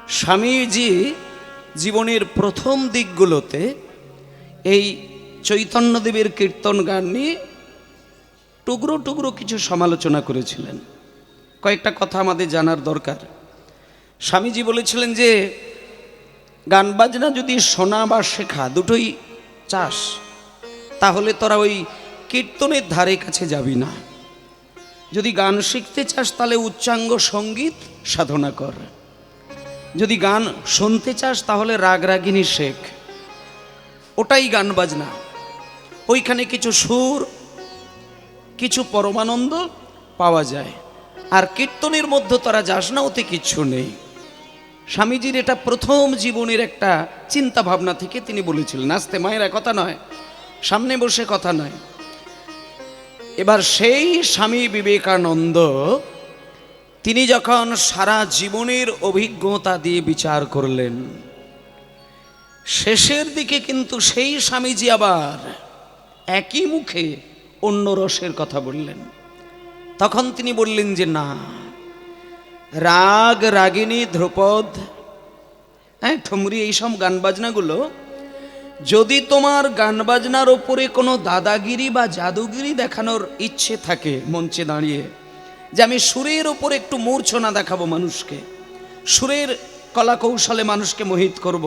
স্বামীজি জীবনের প্রথম দিকগুলোতে এই চৈতন্যদেবের কীর্তন গান নিয়ে টুকরো টুকরো কিছু সমালোচনা করেছিলেন। কয়েকটা কথা আমাদের জানার দরকার। স্বামীজি বলেছিলেন যে গান বাজনা যদি শোনা বা শেখা দুটোই চাস, তাহলে তোরা ওই কীর্তনের ধারে কাছে যাবি না। যদি গান শিখতে চাস তাহলে উচ্চাঙ্গ সঙ্গীত সাধনা কর। যদি গান শুনতে চাস তাহলে রাগ রাগিনী শেখ, ওটাই গান বাজনা। ওইখানে কিছু সুর, কিছু পরমানন্দ পাওয়া যায়। আর কীর্তনের মধ্যে তোরা যাস না, ওতে কিচ্ছু নেই। স্বামীজির এটা প্রথম জীবনের একটা চিন্তা ভাবনা থেকে তিনি বলেছিলেন। আস্তে মায়েরা কথা নয়, সামনে বসে কথা নয়। এবার সেই স্বামী বিবেকানন্দ তিনি যখন সারা জীবনের অভিজ্ঞতা দিয়ে বিচার করলেন, শেষের দিকে কিন্তু সেই স্বামীজি আবার একই মুখে অন্য রসের কথা বললেন। তখন তিনি বললেন যে না, রাগ রাগিনী ধ্রুপদ, ঠুমরি, এইসব গান বাজনাগুলো যদি তোমার গান বাজনার ওপরে কোনো দাদাগিরি বা জাদুগিরি দেখানোর ইচ্ছে থাকে মঞ্চে দাঁড়িয়ে, যে আমি সুরের ওপরে একটু মূর্ছনা দেখাবো মানুষকে, সুরের কলা কৌশলে মানুষকে মোহিত করব,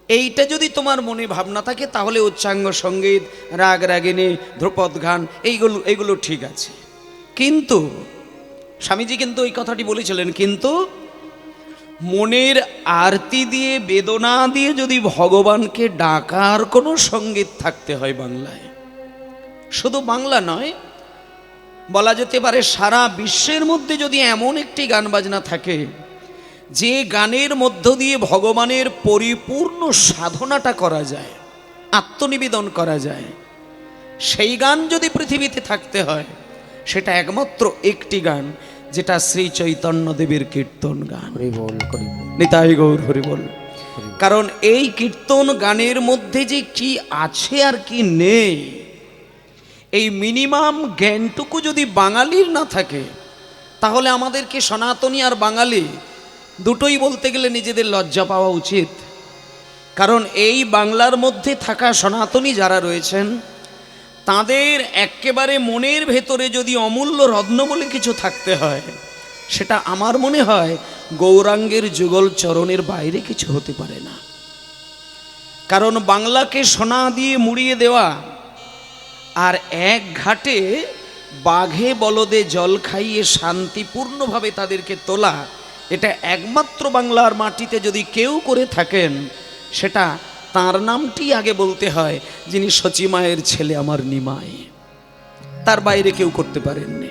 এইটা যদি তোমার মনে ভাবনা থাকে তাহলে উচ্চাঙ্গ সঙ্গীত, রাগ রাগিনী, ধ্রুপদ গান এইগুলো ঠিক আছে। কিন্তু স্বামীজি কিন্তু ওই কথাটি বলেছিলেন, কিন্তু মনের আরতি দিয়ে, বেদনা দিয়ে যদি ভগবানকে ডাকার কোনো সঙ্গীত থাকতে হয় বাংলায়, শুধু বাংলা নয়, বলা যেতে পারে সারা বিশ্বের মধ্যে যদি এমন একটি গান বাজনা থাকে যে গানের মধ্য দিয়ে ভগবানের পরিপূর্ণ সাধনাটা করা যায়, আত্মনিবেদন করা যায়, সেই গান যদি পৃথিবীতে থাকতে হয় সেটা একমাত্র একটি গান, যেটা শ্রী চৈতন্যদেবের কীর্তন গান। নিতাই গৌর হরি বল। কারণ এই কীর্তন গানের মধ্যে যে কি আছে আর কি নেই, এই মিনিমাম জ্ঞানটুকু যদি বাঙালির না থাকে, তাহলে আমাদেরকে সনাতনী আর বাঙালি দুটোই বলতে গেলে নিজেদের লজ্জা পাওয়া উচিত। কারণ এই বাংলার মধ্যে থাকা সনাতনী যারা রয়েছেন, তাদের একেবারে মনের ভেতরে যদি অমূল্য রত্ন বলে কিছু থাকতে হয়, সেটা আমার মনে হয় গৌরাঙ্গের যুগল চরণের বাইরে কিছু হতে পারে না। কারণ বাংলাকে সোনা দিয়ে মুড়িয়ে দেওয়া আর এক ঘাটে বাঘে বলদে জল খাইয়ে শান্তিপূর্ণভাবে তাদেরকে তোলা, এটা একমাত্র বাংলার মাটিতে যদি কেউ করে থাকেন, সেটা তার নামটি আগে বলতে হয়, যিনি সচিমায়ের ছেলে আমার নিমাই। তার বাইরে কেউ করতে পারেননি।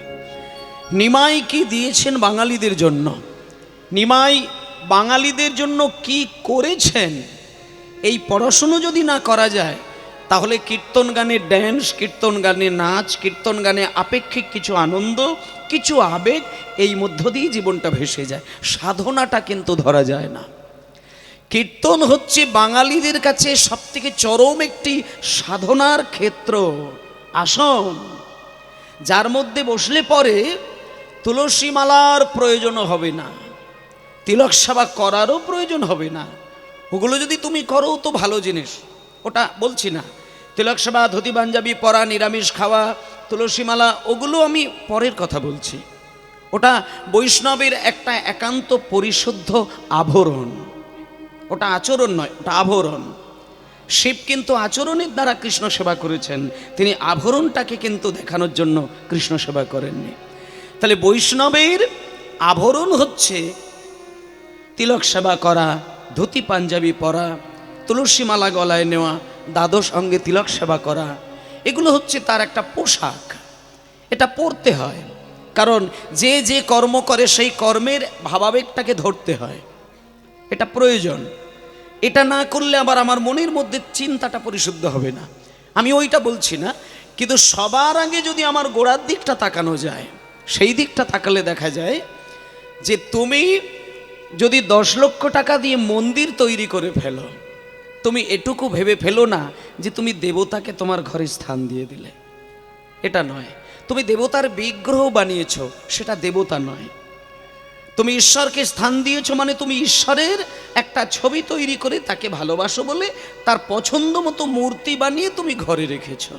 নিমাই কি দিয়েছেন বাঙালিদের জন্য, নিমাই বাঙালিদের জন্য কি করেছেন, এই পড়াশুনো যদি না করা যায়, তাহলে কীর্তন গানে ড্যান্স, কীর্তন গানে নাচ, কীর্তন গানে আপেক্ষিক কিছু আনন্দ, কিছু আবেগ, এই মধ্য দিয়ে জীবনটা ভেসে যায়, সাধনাটা কিন্তু ধরা যায় না। কীর্তন হচ্ছে বাঙালিদের কাছে সবথেকে চরম একটি সাধনার ক্ষেত্র, আসন, যার মধ্যে বসলে পরে তুলসী মালার প্রয়োজন হবে না, তিলক সেবা করারও প্রয়োজন হবে না। ওগুলো যদি তুমি করো তো ভালো জিনিস, ওটা বলছি না। তিলক সেবা, ধুতি পাঞ্জাবি পরা, নিরামিষ খাওয়া, তুলসী মালা, ওগুলো আমি পরের কথা বলছি। ওটা বৈষ্ণবের একটা একান্ত পরিশুদ্ধ আভরণ, ওটা আচরণ নয়, ওটা আভরণ। শিব কিন্তু আচরণের দ্বারা কৃষ্ণ সেবা করেছেন, তিনি আভরণটাকে কিন্তু দেখানোর জন্য কৃষ্ণ সেবা করেননি। তাহলে বৈষ্ণবের আভরণ হচ্ছে তিলক সেবা করা, ধুতি পাঞ্জাবি পরা, তুলসী মালা গলায় নেওয়া, দ্বাদশ অঙ্গে তিলক সেবা করা, এগুলো হচ্ছে তার একটা পোশাক। এটা পরতে হয়, কারণ যে যে কর্ম করে সেই কর্মের ভাবাবেগটাকে ধরতে হয়, এটা প্রয়োজন। এটা না করলে আবার আমার মনের মধ্যে চিন্তাটা পরিশুদ্ধ হবে না। আমি ওইটা বলছি না, কিন্তু সবার আগে যদি আমার গোড়ার দিকটা তাকানো যায়, সেই দিকটা তাকালে দেখা যায় যে তুমি যদি 10 লক্ষ টাকা দিয়ে মন্দির তৈরি করে ফেলো, তুমি এটুকু ভেবে ফেলো না যে তুমি দেবতাকে তোমার ঘরে স্থান দিয়ে দিলে, এটা নয়। তুমি দেবতার বিগ্রহ বানিয়েছ, সেটা দেবতা নয়। তুমি ঈশ্বরকে স্থান দিয়েছো মানে তুমি ঈশ্বরের একটা ছবি তৈরি করে তাকে ভালোবাসো বলে তার পছন্দ মতো মূর্তি বানিয়ে তুমি ঘরে রেখেছো।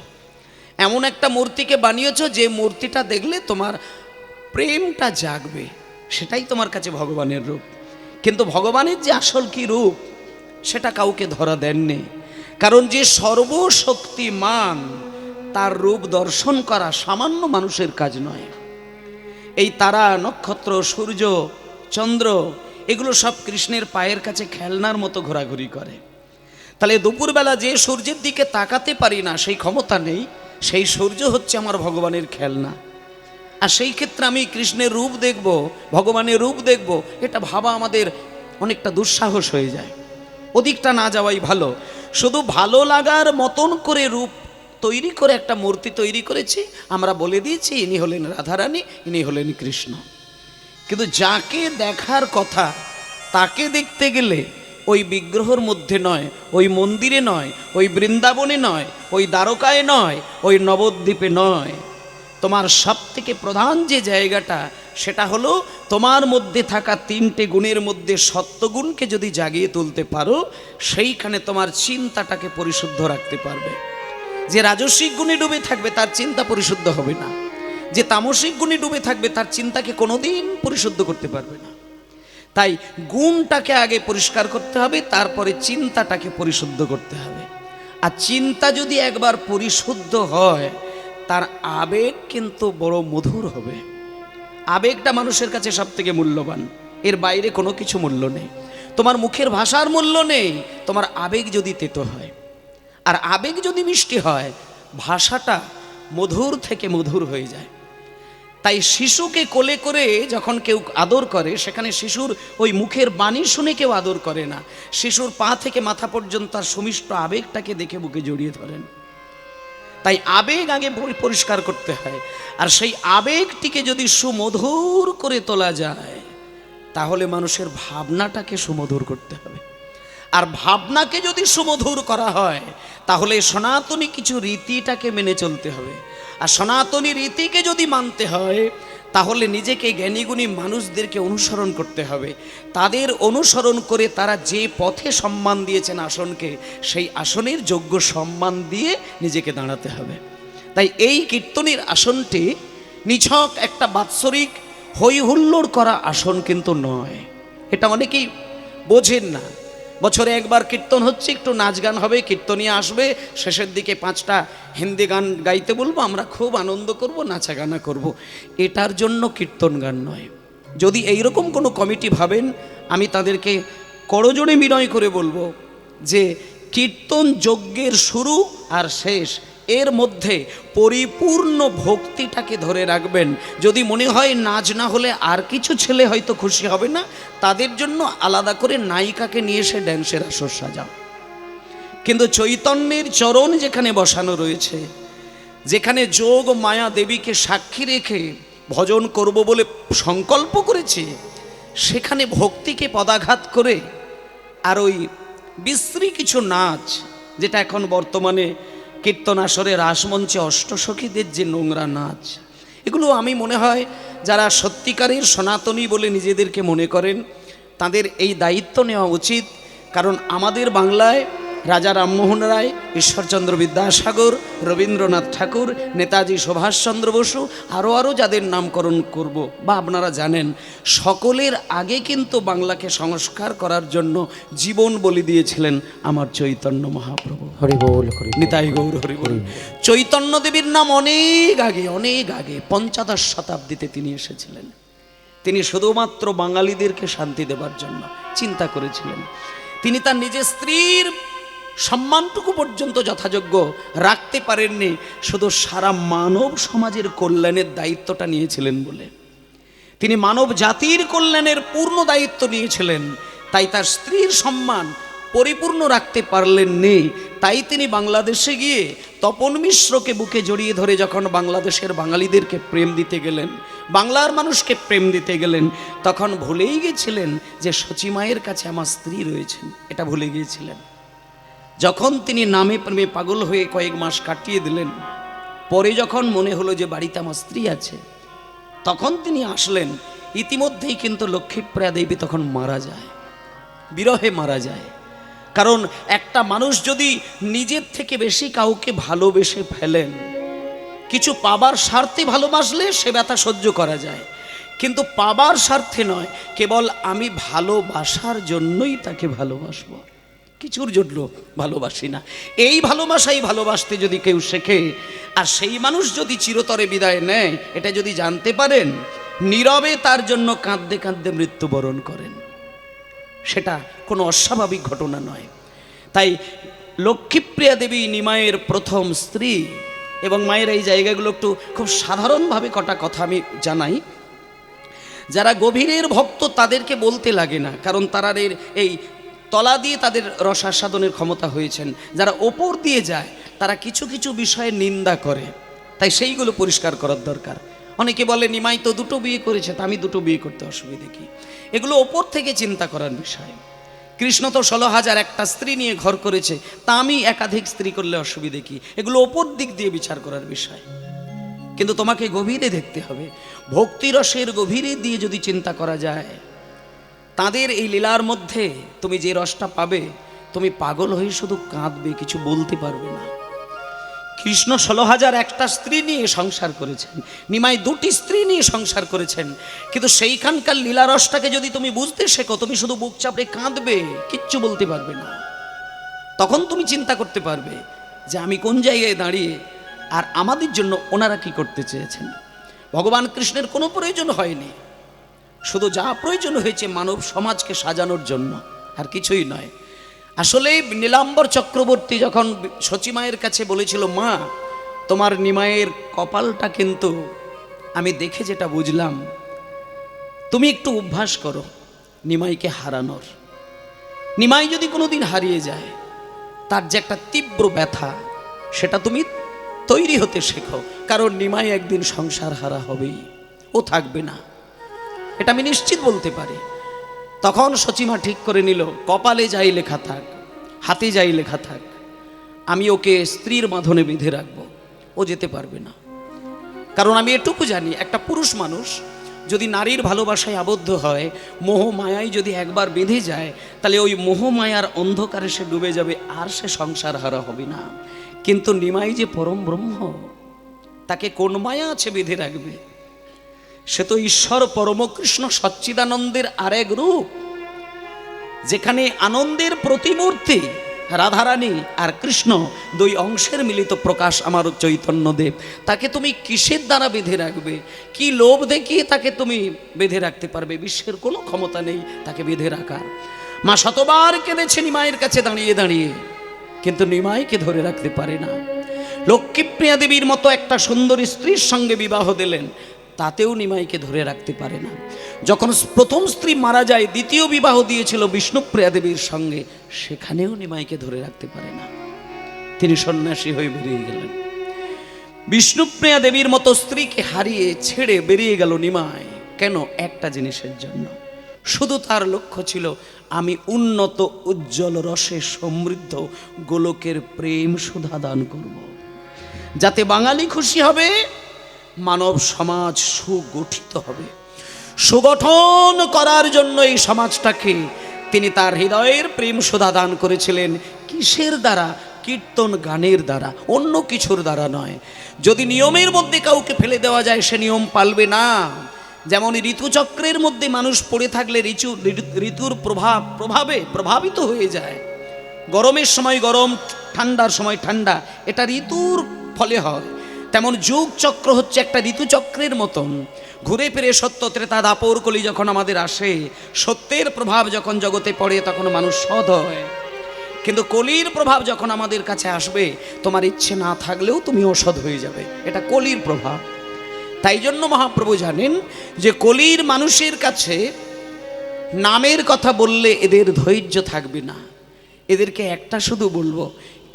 এমন একটা মূর্তিকে বানিয়েছো যে মূর্তিটা দেখলে তোমার প্রেমটা জাগবে, সেটাই তোমার কাছে ভগবানের রূপ। কিন্তু ভগবানের যে আসল কি রূপ সেটা কাউকে ধরা দেননি, কারণ যে সর্বশক্তিমান তার রূপ দর্শন করা সামান্য মানুষের কাজ নয়। এই তারা, নক্ষত্র, সূর্য, চন্দ্র এগুলো সব কৃষ্ণের পায়ের কাছে খেলনার মতো ঘোরাঘুরি করে। তাহলে দুপুরবেলা যে সূর্যের দিকে তাকাতে পারি না, সেই ক্ষমতা নেই, সেই সূর্য হচ্ছে আমার ভগবানের খেলনা। আর সেই ক্ষেত্রে আমি কৃষ্ণের রূপ দেখব, ভগবানের রূপ দেখব, এটা ভাবা আমাদের অনেকটা দুঃসাহস হয়ে যায়। ওদিকটা না যাওয়াই ভালো। শুধু ভালো লাগার মতন করে রূপ তৈরি করে একটা মূর্তি তৈরি করেছি, আমরা বলে দিয়েছি ইনি হলেন রাধারানী, ইনি হলেন কৃষ্ণ। কিন্তু যাকে দেখার কথা তাকে দেখতে গেলে ওই বিগ্রহের মধ্যে নয়, ওই মন্দিরে নয়, ওই বৃন্দাবনে নয়, ওই দ্বারকায় নয়, ওই নবদ্বীপে নয়, তোমার সব থেকে প্রধান যে জায়গাটা সেটা হলো তোমার মধ্যে থাকা তিনটে গুণের মধ্যে সত্যগুণকে যদি জাগিয়ে তুলতে পারো, সেইখানে তোমার চিন্তাটাকে পরিশুদ্ধ রাখতে পারবে। যে রাজসিক গুণে ডুবে থাকবে তার চিন্তা পরিশুদ্ধ হবে না, যে তামসিক গুণে ডুবে থাকবে তার চিন্তাকে কোনোদিন পরিশুদ্ধ করতে পারবে না। তাই গুণটাকে আগে পরিষ্কার করতে হবে, তারপরে চিন্তাটাকে পরিশুদ্ধ করতে হবে। আর চিন্তা যদি একবার পরিশুদ্ধ হয়, তার আবেগ কিন্তু বড় মধুর হবে। আবেগটা মানুষের কাছে সব থেকে মূল্যবান, এর বাইরে কোনো কিছু মূল্য নেই। তোমার মুখের ভাষার মূল্য নেই, তোমার আবেগ যদি তেতো হয়। আর আবেগ যদি মিষ্টি হয়, ভাষাটা মধুর থেকে মধুর হয়ে যায়। তাই শিশুকে কোলে করে যখন কেউ আদর করে, সেখানে শিশুর ওই মুখের বাণী শুনে কেউ আদর করে না, শিশুর পা থেকে মাথা পর্যন্ত তার সুমিষ্ট আবেগটাকে দেখে বুকে জড়িয়ে ধরেন। তাই আবেগ আগে পরিষ্কার করতে হয়। আর সেই আবেগটিকে যদি সুমধুর করে তোলা যায়, তাহলে মানুষের ভাবনাটাকে সুমধুর করতে হবে। আর ভাবনাকে যদি সুমধুর করা হয়, তাহলে সনাতনী কিছু রীতিটাকে মেনে চলতে হবে। আর সনাতনী রীতিকে যদি মানতে হয়, তাহলে নিজেকে জ্ঞানীগুণী মানুষদেরকে অনুসরণ করতে হবে। তাদের অনুসরণ করে তারা যে পথে সম্মান দিয়েছেন আসনকে, সেই আসনের যোগ্য সম্মান দিয়ে নিজেকে দাঁড়াতে হবে। তাই এই কীর্তনের আসনটি নিছক একটা বাৎসরিক হই হুল্লোড় করা আসন কিন্তু নয়। এটা অনেকেই বোঝেন না। বছরে একবার কীর্তন হচ্ছে, একটু নাচ গান হবে, কীর্তনিয়া আসবে, শেষের দিকে 5টা হিন্দি গান গাইতে বলবো, আমরা খুব আনন্দ করব, নাচা গানা করব। এটার জন্য কীর্তন গান নয়। যদি এইরকম কোনো কমিটি ভাবেন, আমি তাদেরকে করজোড়ে বিনয় করে বলবো যে কীর্তন যজ্ঞের শুরু আর শেষ, এর মধ্যে পরিপূর্ণ ভক্তিটাকে ধরে রাখবেন। যদি মনে হয় নাচ না হলে আর কিছু ছেলে হয়তো খুশি হবে না, তাদের জন্য আলাদা করে নায়িকাকে নিয়ে এসে ড্যান্সের আসর সাজাও। কিন্তু চৈতন্যের চরণ যেখানে বসানো রয়েছে, যেখানে যোগ মায়া দেবীকে সাক্ষী রেখে ভজন করব বলে সংকল্প করেছে, সেখানে ভক্তিকে পদাঘাত করে আর ওই বিশ্রী কিছু নাচ, যেটা এখন বর্তমানে কীর্তন আসরে রাসমঞ্চে অষ্টসখীদের যে নোংরা নাচ, এগুলো আমি মনে হয় যারা সত্যিকারের সনাতনী বলে নিজেদেরকে মনে করেন, তাদের এই দায়িত্ব নেওয়া উচিত। কারণ আমাদের বাংলায় রাজা রামমোহন রায়, ঈশ্বরচন্দ্র বিদ্যাসাগর, রবীন্দ্রনাথ ঠাকুর, নেতাজি সুভাষচন্দ্র বসু, আরও যাদের নামকরণ করব বা আপনারা জানেন, সকলের আগে কিন্তু বাংলাকে সংস্কার করার জন্য জীবন বলি দিয়েছিলেন আমার চৈতন্য মহাপ্রভু। হরি বল, নিতাই গৌর হরি বল। চৈতন্য দেবীর নাম অনেক আগে 15 শতাব্দীতে তিনি এসেছিলেন। তিনি শুধুমাত্র বাঙালিদেরকে শান্তি দেবার জন্য চিন্তা করেছিলেন। তিনি তার নিজের স্ত্রীর সম্মানটুকু পর্যন্ত যথাযোগ্য রাখতে পারেননি, শুধু সারা মানব সমাজের কল্যাণের দায়িত্বটা নিয়েছিলেন বলে। তিনি মানব জাতির কল্যাণের পূর্ণ দায়িত্ব নিয়েছিলেন, তাই তার স্ত্রীর সম্মান পরিপূর্ণ রাখতে পারলেন নি। তাই তিনি বাংলাদেশে গিয়ে তপন মিশ্রকে বুকে জড়িয়ে ধরে যখন বাংলাদেশের বাঙালিদেরকে প্রেম দিতে গেলেন, বাংলার মানুষকে প্রেম দিতে গেলেন, তখন ভুলেই গিয়েছিলেন যে সচিমায়ের কাছে আমার স্ত্রী রয়েছেন, এটা ভুলে গিয়েছিলেন। যখন তিনি নামে প্রেমে পাগল হয়ে কয়েক মাস কাটিয়ে দিলেন, পরে যখন মনে হলো যে বাড়িতে আমার স্ত্রী আছে, তখন তিনি আসলেন। ইতিমধ্যেই কিন্তু লক্ষ্মীপ্রিয়া দেবী তখন মারা যায়, বিরহে মারা যায়। কারণ একটা মানুষ যদি নিজের থেকে বেশি কাউকে ভালোবেসে ফেলেন, কিছু পাবার স্বার্থে ভালোবাসলে সে ব্যথা সহ্য করা যায়, কিন্তু পাবার স্বার্থে নয়, কেবল আমি ভালোবাসার জন্যই তাকে ভালোবাসবো, কিছুর জন্য ভালোবাসি না। এই ভালোবাসাই ভালোবাসতে যদি কেউ শেখে, আর সেই মানুষ যদি চিরতরে বিদায় নেয়, এটা যদি জানতে পারেন, নীরবে তার জন্য কাঁদতে কাঁদতে মৃত্যুবরণ করেন, সেটা কোনো অস্বাভাবিক ঘটনা নয়। তাই লক্ষ্মীপ্রিয়া দেবী নিমাইয়ের প্রথম স্ত্রী। এবং মায়ের এই জায়গাগুলো একটু খুব সাধারণভাবে কটা কথা আমি জানাই। যারা গভীরের ভক্ত তাদেরকে বলতে লাগে না, কারণ তারা এই তলা দিয়ে তাদের রসাস্বাদনের ক্ষমতা হয়েছেন। যারা ওপর দিয়ে যায় তারা কিছু কিছু বিষয়ে নিন্দা করে, তাই সেইগুলো পরিষ্কার করার দরকার। অনেকে বলে নিমাই তো দুটো বিয়ে করেছে, তা আমি দুটো বিয়ে করতে অসুবিধে কি? এগুলো ওপর থেকে চিন্তা করার বিষয়। কৃষ্ণ তো 16,001টা স্ত্রী নিয়ে ঘর করেছে, তা আমি একাধিক স্ত্রী করলে অসুবিধে কি? এগুলো ওপর দিক দিয়ে বিচার করার বিষয়। কিন্তু তোমাকে গভীরে দেখতে হবে। ভক্তিরসের গভীরে দিয়ে যদি চিন্তা করা যায়, তাদের এই লীলার মধ্যে তুমি যে রসটা পাবে, তুমি পাগল হয়ে শুধু কাঁদবে, কিছু বলতে পারবে না। কৃষ্ণ 16,001টা স্ত্রী নিয়ে সংসার করেছেন, নিমাই 2টি স্ত্রী নিয়ে সংসার করেছেন, কিন্তু সেইখানকার লীলারসটাকে যদি তুমি বুঝতে শেখো, তুমি শুধু বুক চাপড়ে কাঁদবে, কিচ্ছু বলতে পারবে না। তখন তুমি চিন্তা করতে পারবে যে আমি কোন জায়গায় দাঁড়িয়ে, আর আমাদের জন্য ওনারা কি করতে চেয়েছেন। ভগবান কৃষ্ণের কোনো প্রয়োজন হয়নি, শুধু যা প্রয়োজন হয়েছে মানব সমাজকে সাজানোর জন্য, আর কিছুই নয়। আসলে নীলাম্বর চক্রবর্তী যখন সচিমায়ের কাছে বলেছিল, মা তোমার নিমাইয়ের কপালটা কিন্তু আমি দেখে যেটা বুঝলাম, তুমি একটু অভ্যাস করো নিমাইকে হারানোর। নিমাই যদি কোনোদিন হারিয়ে যায়, তার যে একটা তীব্র ব্যথা, সেটা তুমি তৈরি হতে শেখো, কারণ নিমাই একদিন সংসার হারা হবেই, ও থাকবে না, এটা আমি নিশ্চিত বলতে পারি। তখন সচিমা ঠিক করে নিল, কপালে যাই লেখা থাক, হাতে যাই লেখা থাক, আমি ওকে স্ত্রীর বাঁধনে বেঁধে রাখবো, ও যেতে পারবে না। কারণ আমি এটুকু জানি, একটা পুরুষ মানুষ যদি নারীর ভালোবাসায় আবদ্ধ হয়, মোহ মায়ায় যদি একবার বেঁধে যায়, তাহলে ওই মোহ মায়ার অন্ধকারে সে ডুবে যাবে, আর সে সংসার হারা হবে না। কিন্তু নিমাই যে পরম ব্রহ্ম, তাকে কোন মায়া আছে বেঁধে রাখবে? সে তো ঈশ্বর পরমকৃষ্ণ সচ্চিদানন্দের আরেক রূপ, যেখানে আনন্দের প্রতিমূর্তি রাধারানী আর কৃষ্ণ, দুই অংশের মিলিত প্রকাশ আমার চৈতন্যদেব। তাকে তুমি কিসের দ্বারা বেঁধে রাখবে? কি লোভ দেখিয়ে তাকে তুমি বেঁধে রাখতে পারবে? বিশ্বের কোনো ক্ষমতা নেই তাকে বেঁধে রাখার। মা শতবার কেঁদেছে নিমাইয়ের কাছে দাঁড়িয়ে দাঁড়িয়ে, কিন্তু নিমাইকে ধরে রাখতে পারে না। লক্ষ্মীপ্রিয়া দেবীর মতো একটা সুন্দরী স্ত্রীর সঙ্গে বিবাহ দিলেন, তাতেও নিমাইকে ধরে রাখতে পারে না। যখন প্রথম স্ত্রী মারা যায়, দ্বিতীয় বিবাহ দিয়েছিল বিষ্ণুপ্রিয়া দেবীর সঙ্গে, সেখানেও নিমাইকে ধরে রাখতে পারে না, তিনি সন্ন্যাসী হয়ে বেরিয়ে গেলেন। বিষ্ণুপ্রিয়া দেবীর মতো স্ত্রীকে হারিয়ে ছেড়ে বেরিয়ে গেল নিমাই, কেন? একটা জিনিসের জন্য, শুধু তার লক্ষ্য ছিল, আমি উন্নত উজ্জ্বল রসে সমৃদ্ধ গোলকের প্রেম সুধা দান করব, যাতে বাঙালি খুশি হবে, মানব সমাজ সুগঠিত হবে। সুগঠন করার জন্য এই সমাজটাকে তিনি তার হৃদয়ের প্রেম সুধা দান করেছিলেন। কিসের দ্বারা? কীর্তন গানের দ্বারা, অন্য কিছুর দ্বারা নয়। যদি নিয়মের মধ্যে কাউকে ফেলে দেওয়া যায়, সে নিয়ম পালবে না। যেমন ঋতুচক্রের মধ্যে মানুষ পড়ে থাকলে ঋতুর প্রভাবে প্রভাবিত হয়ে যায়। গরমের সময় গরম, ঠান্ডার সময় ঠান্ডা, এটা ঋতুর ফলে হয়। তেমন যুগ চক্র হচ্ছে একটা ঋতুচক্রের মতন, ঘুরে ফিরে সত্য ত্রেতা দাপর কলি যখন আমাদের আসে, সত্যের প্রভাব যখন জগতে পড়ে, তখন মানুষ সৎ হয়। কিন্তু কলির প্রভাব যখন আমাদের কাছে আসবে, তোমার ইচ্ছে না থাকলেও তুমি অসৎ হয়ে যাবে, এটা কলির প্রভাব। তাই জন্য মহাপ্রভু জানেন যে কলির মানুষের কাছে নামের কথা বললে এদের ধৈর্য থাকবে না। এদেরকে একটা শুধু বলবো,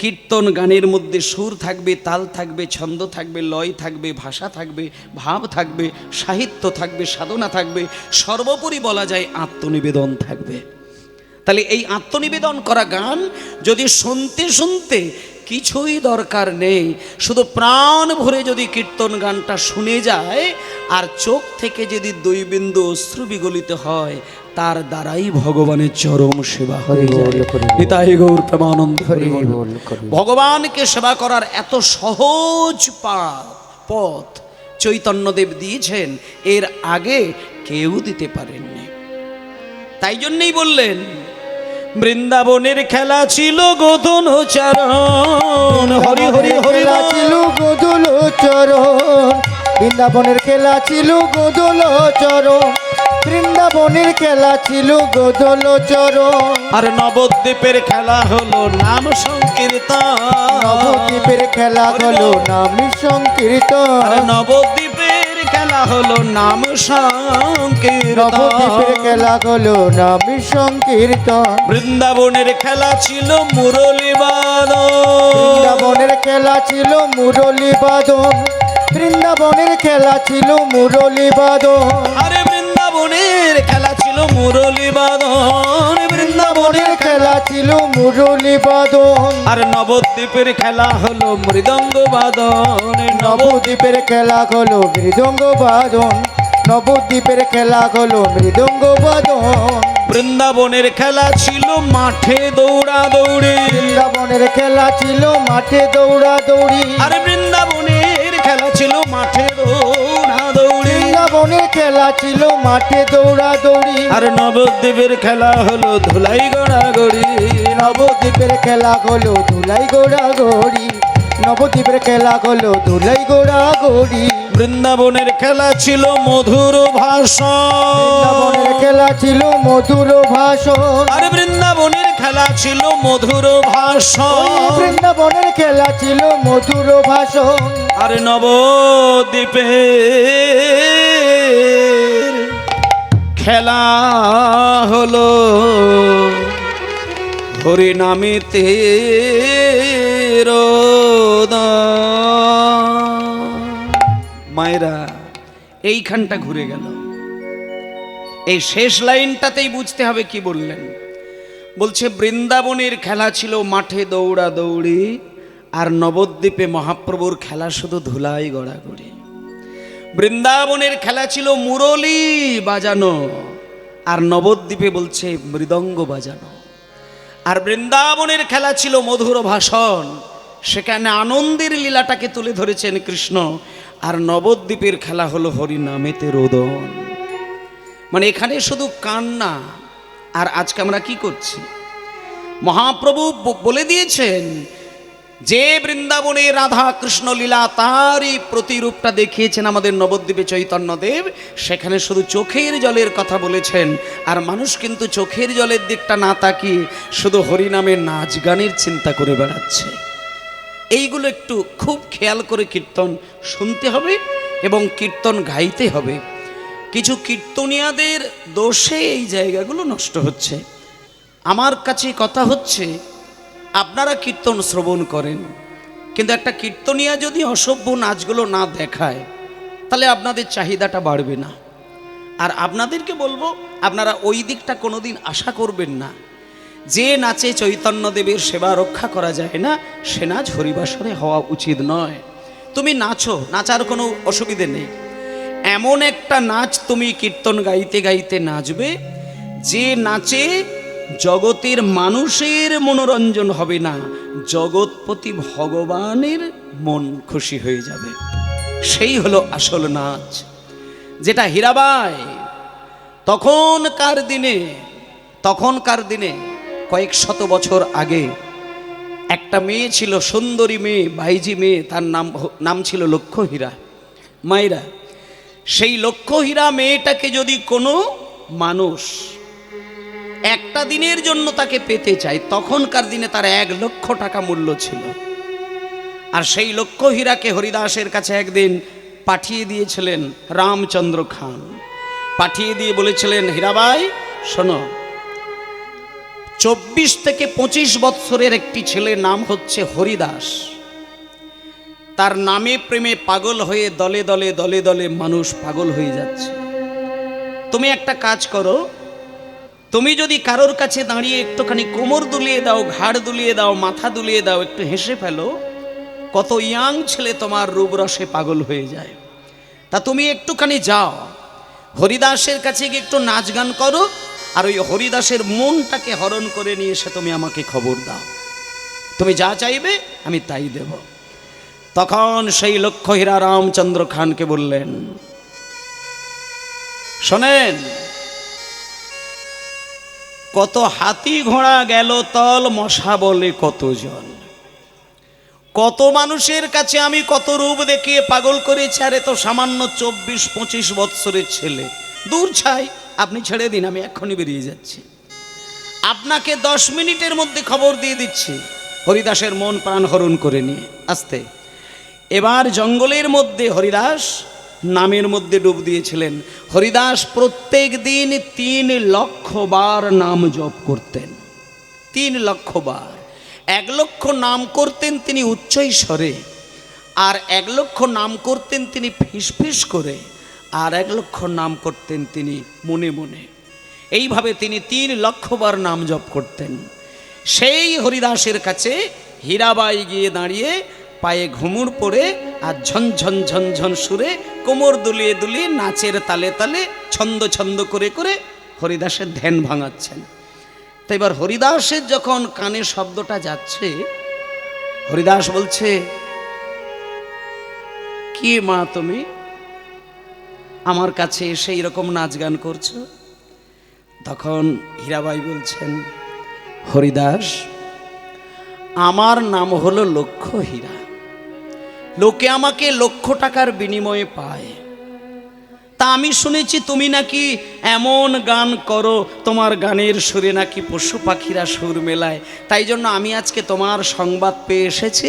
কীর্তন গানের মধ্যে সুর থাকবে, তাল থাকবে, ছন্দ থাকবে, লয় থাকবে, ভাষা থাকবে, ভাব থাকবে, সাহিত্য থাকবে, সাধনা থাকবে, সর্বোপরি বলা যায় আত্মনিবেদন থাকবে। তাহলে এই আত্মনিবেদন করা গান যদি শুনতে শুনতে কিছুই দরকার নেই, শুধু প্রাণ ভরে যদি কীর্তন গানটা শুনে যায় আর চোখ থেকে যদি 2 বিন্দু অশ্রু বিগলিত হয়, তার দ্বারাই ভগবানের চরম সেবা হয়ে যায়। নিতাই গৌর প্রেমানন্দ হরি বল। ভগবানকে সেবা করার এত সহজ পথ চৈতন্যদেব দিয়েছেন, এর আগে কেউ দিতে পারেননি। তাই জন্যই বললেন, বৃন্দাবনের খেলা ছিল গোধন চরণ, হরি হরি হরি ছিল গোধুল চরণ, বৃন্দাবনের খেলা ছিল গোধুল চরণ, বৃন্দাবনের খেলা ছিল গোধুল চরণ। আর নবদ্বীপের খেলা হলো নাম সংকীর্তন, নবদ্বীপের খেলা হলো নাম সংকীর্তন, আর নবদ্বীপের খেলা হলো নাম সংকীর্তন, নবদ্বীপের খেলা হলো নাম সংকীর্তন। বৃন্দাবনের খেলা ছিল মুরলী বাদন, বৃন্দাবনের খেলা ছিল মুরলী বাদন, বৃন্দাবনের খেলা ছিল মুরলী বাদন। আরে বৃন্দাবনের খেলা ছিল মুরলী বাদন, বৃন্দাবনের খেলা ছিল মুরলী বাদন। আর নবদ্বীপের খেলা হলো মৃদঙ্গ বাদন, নবদ্বীপের খেলা হলো মৃদঙ্গ বাদন, নবদ্বীপের খেলা হলো মৃদঙ্গ বাদন। বৃন্দাবনের খেলা ছিল মাঠে দৌড়া দৌড়ি, বৃন্দাবনের খেলা ছিল মাঠে দৌড়া দৌড়ি, আর বৃন্দাবনের খেলা ছিল মাঠে দৌড়া দৌড়ি, বৃন্দাবনের খেলা ছিল মাঠে দৌড়া দৌড়ি। আর নবদ্বীপের খেলা হলো ধুলাই গড়াগড়ি, নবদ্বীপের খেলা হলো ধুলাই গোড়াগড়ি, নবদ্বীপের খেলা হলো ধুলাই গোড়াগড়ি। বৃন্দাবনের খেলা ছিল মধুর ভাষণ, বৃন্দাবনের খেলা ছিল মধুর ভাষণ, আর বৃন্দাবনের খেলা ছিল মধুর ভাষণ, বৃন্দাবনের খেলা ছিল মধুর ভাষণ। আর নবদ্বীপের খেলা হলো হরি নামেতে মায়েরা। এইখানটা ঘুরে গেল, এই শেষ লাইনটাতেই বুঝতে হবে কি বললেন। বলছে বৃন্দাবনের খেলা ছিল মাঠে দৌড়া দৌড়ি, আর নবদ্বীপে মহাপ্রভুর খেলা শুধু ধুলাই গড়াগড়ি। বৃন্দাবনের খেলা ছিল মুরলী বাজানো, আর নবদ্বীপে বলছে মৃদঙ্গ বাজানো। আর বৃন্দাবনের খেলা ছিল মধুর ভাষণ, সেখানে আনন্দের লীলাটাকে তুলে ধরেছেন কৃষ্ণ। আর নবদ্বীপের খেলা হলো হরি নামেতে রোদন, মানে এখানে শুধু কান্না। আর আজকে আমরা কি করছি? মহাপ্রভু বলে দিয়েছেন যে বৃন্দাবনে রাধা কৃষ্ণ লীলা, তারই প্রতিরূপটা দেখিয়েছেন আমাদের নবদ্বীপে চৈতন্যদেব। সেখানে শুধু চোখের জলের কথা বলেছেন, আর মানুষ কিন্তু চোখের জলের দিকটা না তাকিয়ে শুধু হরিনামের নাচ গানের চিন্তা করে বেড়াচ্ছে। এইগুলো একটু খুব খেয়াল করে কীর্তন শুনতে হবে এবং কীর্তন গাইতে হবে। কিছু কীর্তনিয়াদের দোষে এই জায়গাগুলো নষ্ট হচ্ছে। আমার কাছে কথা হচ্ছে, আপনারা কীর্তন শ্রবণ করেন, কিন্তু একটা কীর্তনিয়া যদি অসভ্য নাচগুলো না দেখায়, তাহলে আপনাদের চাহিদাটা বাড়বে না। আর আপনাদেরকে বলবো, আপনারা ওই দিকটা কোনোদিন আশা করবেন না। যে নাচে চৈতন্যদেবের সেবা রক্ষা করা যায় না, সে নাচ হরিবাসরে হওয়া উচিত নয়। তুমি নাচো, নাচার কোনো অসুবিধে নেই। এমন একটা নাচ তুমি কীর্তন গাইতে গাইতে নাচবে, যে নাচে জগতের মানুষের মনোরঞ্জন হবে না, জগৎপতি ভগবানের মন খুশি হয়ে যাবে। সেই হলো আসল নাচ, যেটা হীরাবাই তখনকার দিনে কয়েক শত বছর আগে একটা মেয়ে ছিল, সুন্দরী মেয়ে, বাইজি মেয়ে, তার নাম ছিল লক্ষ্যহীরা। মায়েরা, সেই লক্ষ্যহীরা মেয়েটাকে যদি কোনো মানুষ একটা দিনের জন্য তাকে পেতে চায়, তখনকার দিনে তার 1 লক্ষ টাকা মূল্য ছিল। আর সেই লক্ষ্যহীরাকে হরিদাসের কাছে একদিন পাঠিয়ে দিয়েছিলেন রামচন্দ্র খান। পাঠিয়ে দিয়ে বলেছিলেন, হীরাবাই শোনো, 24 থেকে 25 বৎসরের একটি ছেলে, নাম হচ্ছে হরিদাস, তার নামে প্রেমে পাগল হয়ে দলে দলে দলে দলে মানুষ পাগল হয়ে যাচ্ছে। তুমি একটা কাজ করো, তুমি যদি কারোর কাছে দাঁড়িয়ে একটুখানি কোমর দুলিয়ে দাও, ঘাড় দুলিয়ে দাও, মাথা দুলিয়ে দাও, একটু হেসে ফেলো, কত ইয়াং ছেলে তোমার রূপরসে পাগল হয়ে যায়। তা তুমি একটুখানি যাও হরিদাসের কাছে গিয়ে একটু নাচ গান করো, আর ওই হরিদাসের মনটাকে হরণ করে নিয়ে এসে তুমি আমাকে খবর দাও। তুমি যা চাইবে আমি তাই দেব। তখন সেই লক্ষ্য হীরা রামচন্দ্র খানকে বললেন, শোনেন, কত হাতি ঘোড়া গেল তল, মশা বলে কতজন, কত মানুষের কাছে আমি কত রূপ দেখিয়ে পাগল করেছি, আরে তো সামান্য 24-25 বৎসরের ছেলে। দূর ছাই, আপনি ছেড়ে দিন, আমি এক্ষুনি বেরিয়ে যাচ্ছি, আপনাকে 10 মিনিটের মধ্যে খবর দিয়ে দিচ্ছি। হরিদাসের মন প্রাণ হরণ করে নিয়ে আসতে এবার জঙ্গলের মধ্যে হরিদাস নামের মধ্যে ডুব দিয়েছিলেন। হরিদাস প্রত্যেক দিন 3 লক্ষ বার নাম জপ করতেন। 3 লক্ষ বার। 1 লক্ষ নাম করতেন তিনি উচ্চই স্বরে, আর 1 লক্ষ নাম করতেন তিনি ফিসফিস করে, আর 1 লক্ষ নাম করতেন তিনি মনে মনে। এইভাবে তিনি 3 লক্ষ বার নাম জপ করতেন। সেই হরিদাসের কাছে হীরাবাই গিয়ে দাঁড়িয়ে পায়ে ঘুমুর পড়ে আর ঝনঝন ঝনঝন সুরে কোমর দুলিয়ে দুলিয়ে নাচের তালে তালে ছন্দ ছন্দ করে করে হরিদাসের ধ্যান ভাঙাচ্ছেন। তো এবার হরিদাসের যখন কানে শব্দটা যাচ্ছে, হরিদাস বলছে, কি মা তুমি আমার কাছে এসে এরকম নাচ গান করছো? তখন হীরাবাই বলছেন, হরিদাস, আমার নাম হলো লক্ষ্য হীরা, লোকে আমাকে 1,00,000 টাকার বিনিময়ে পায়। তা আমি শুনেছি তুমি নাকি এমন গান করো, তোমার গানের সুরে নাকি পশু পাখিরা সুর মেলায়, তাই জন্য আমি আজকে তোমার সংবাদ পেয়ে এসেছি।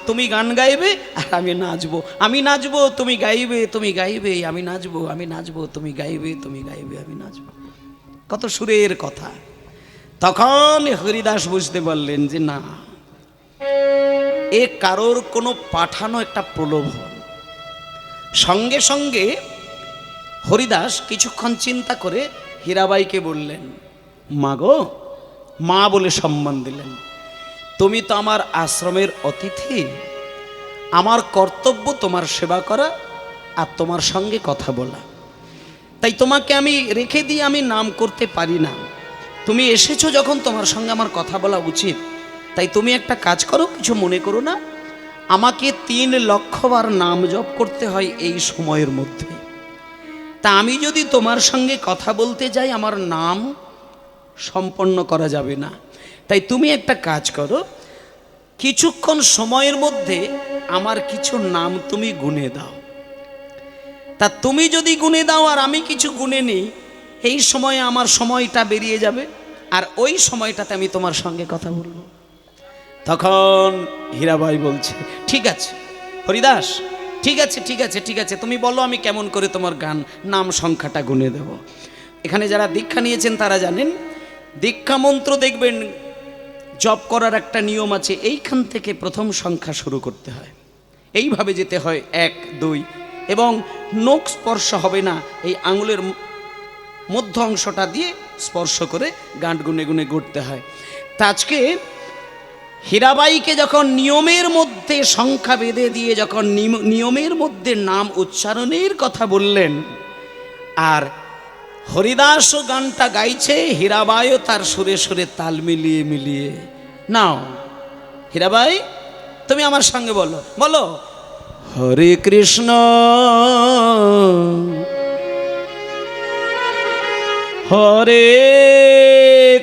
তুমি গান গাইবে আর আমি নাচবো, আমি নাচবো তুমি গাইবে, তুমি গাইবে আমি নাচবো, আমি নাচবো তুমি গাইবে, তুমি গাইবে আমি নাচবো। কত সুরের কথা। তখন হরিদাস বুঝতে পারলেন যে না, এ কারোর কোনো পাঠানো একটা প্রলোভন। সঙ্গে সঙ্গে হরিদাস কিছুক্ষণ চিন্তা করে হীরাবাইকে বললেন, মা গো, মা বলে সম্মান দিলেন, তুমি তো আমার আশ্রমের অতিথি, আমার কর্তব্য তোমার সেবা করা আর তোমার সঙ্গে কথা বলা, তাই তোমাকে আমি রেখে দিয়ে আমি নাম করতে পারি না। তুমি এসেছো যখন, তোমার সঙ্গে আমার কথা বলা উচিত। তাই তুমি একটা কাজ করো, কিছু মনে করো না, আমাকে 3 লক্ষ বার নাম জপ করতে হয় এই সময়ের মধ্যে। তা আমি যদি তোমার সঙ্গে কথা বলতে যাই, আমার নাম সম্পন্ন করা যাবে না। তাই তুমি একটা কাজ করো, কিছুক্ষণ সময়ের মধ্যে আমার কিছু নাম তুমি গুনে দাও। তা তুমি যদি গুনে দাও আর আমি কিছু গুনে নিই, এই সময়ে আমার সময়টা বেরিয়ে যাবে, আর ওই সময়টাতে আমি তোমার সঙ্গে কথা বলবো। তখন হীরাবাই বলছে, ঠিক আছে হরিদাস, ঠিক আছে ঠিক আছে ঠিক আছে, তুমি বলো আমি কেমন করে তোমার গান নাম সংখ্যাটা গুনে দেব। এখানে যারা দীক্ষা নিয়েছেন তারা জানেন, দীক্ষা মন্ত্র দেখবেন জপ করার একটা নিয়ম আছে, এইখান থেকে প্রথম সংখ্যা শুরু করতে হয়, এইভাবে যেতে হয় 1, 2, এবং নখ স্পর্শ হবে না, এই আঙুলের মধ্য অংশটা দিয়ে স্পর্শ করে গাঁট গুনে গুনে গড়তে হয়। তা আজকে হীরাবাইকে যখন নিয়মের মধ্যে সংখ্যা বেঁধে দিয়ে যখন নিয়মের মধ্যে নাম উচ্চারণের কথা বললেন, আর হরিদাসও গানটা গাইছে, হীরাবাইও তার সুরে সুরে তাল মিলিয়ে মিলিয়ে। নাও হীরাবাই, তুমি আমার সঙ্গে বলো, বলো, হরে কৃষ্ণ হরে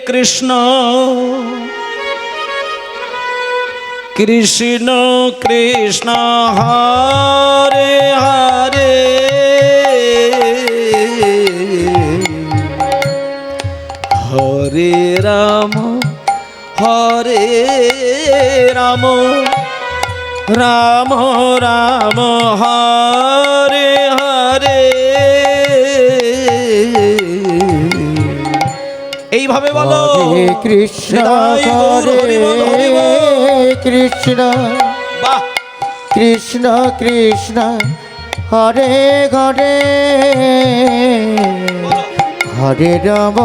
কৃষ্ণ কৃষ্ণ কৃষ্ণ হরে হরে হরে রাম হরে রাম রাম রাম হরে হরে। এইভাবে বলো, হরে কৃষ্ণ হরে কৃষ্ণ বাহ, কৃষ্ণ কৃষ্ণ হরে হরে হরে রাম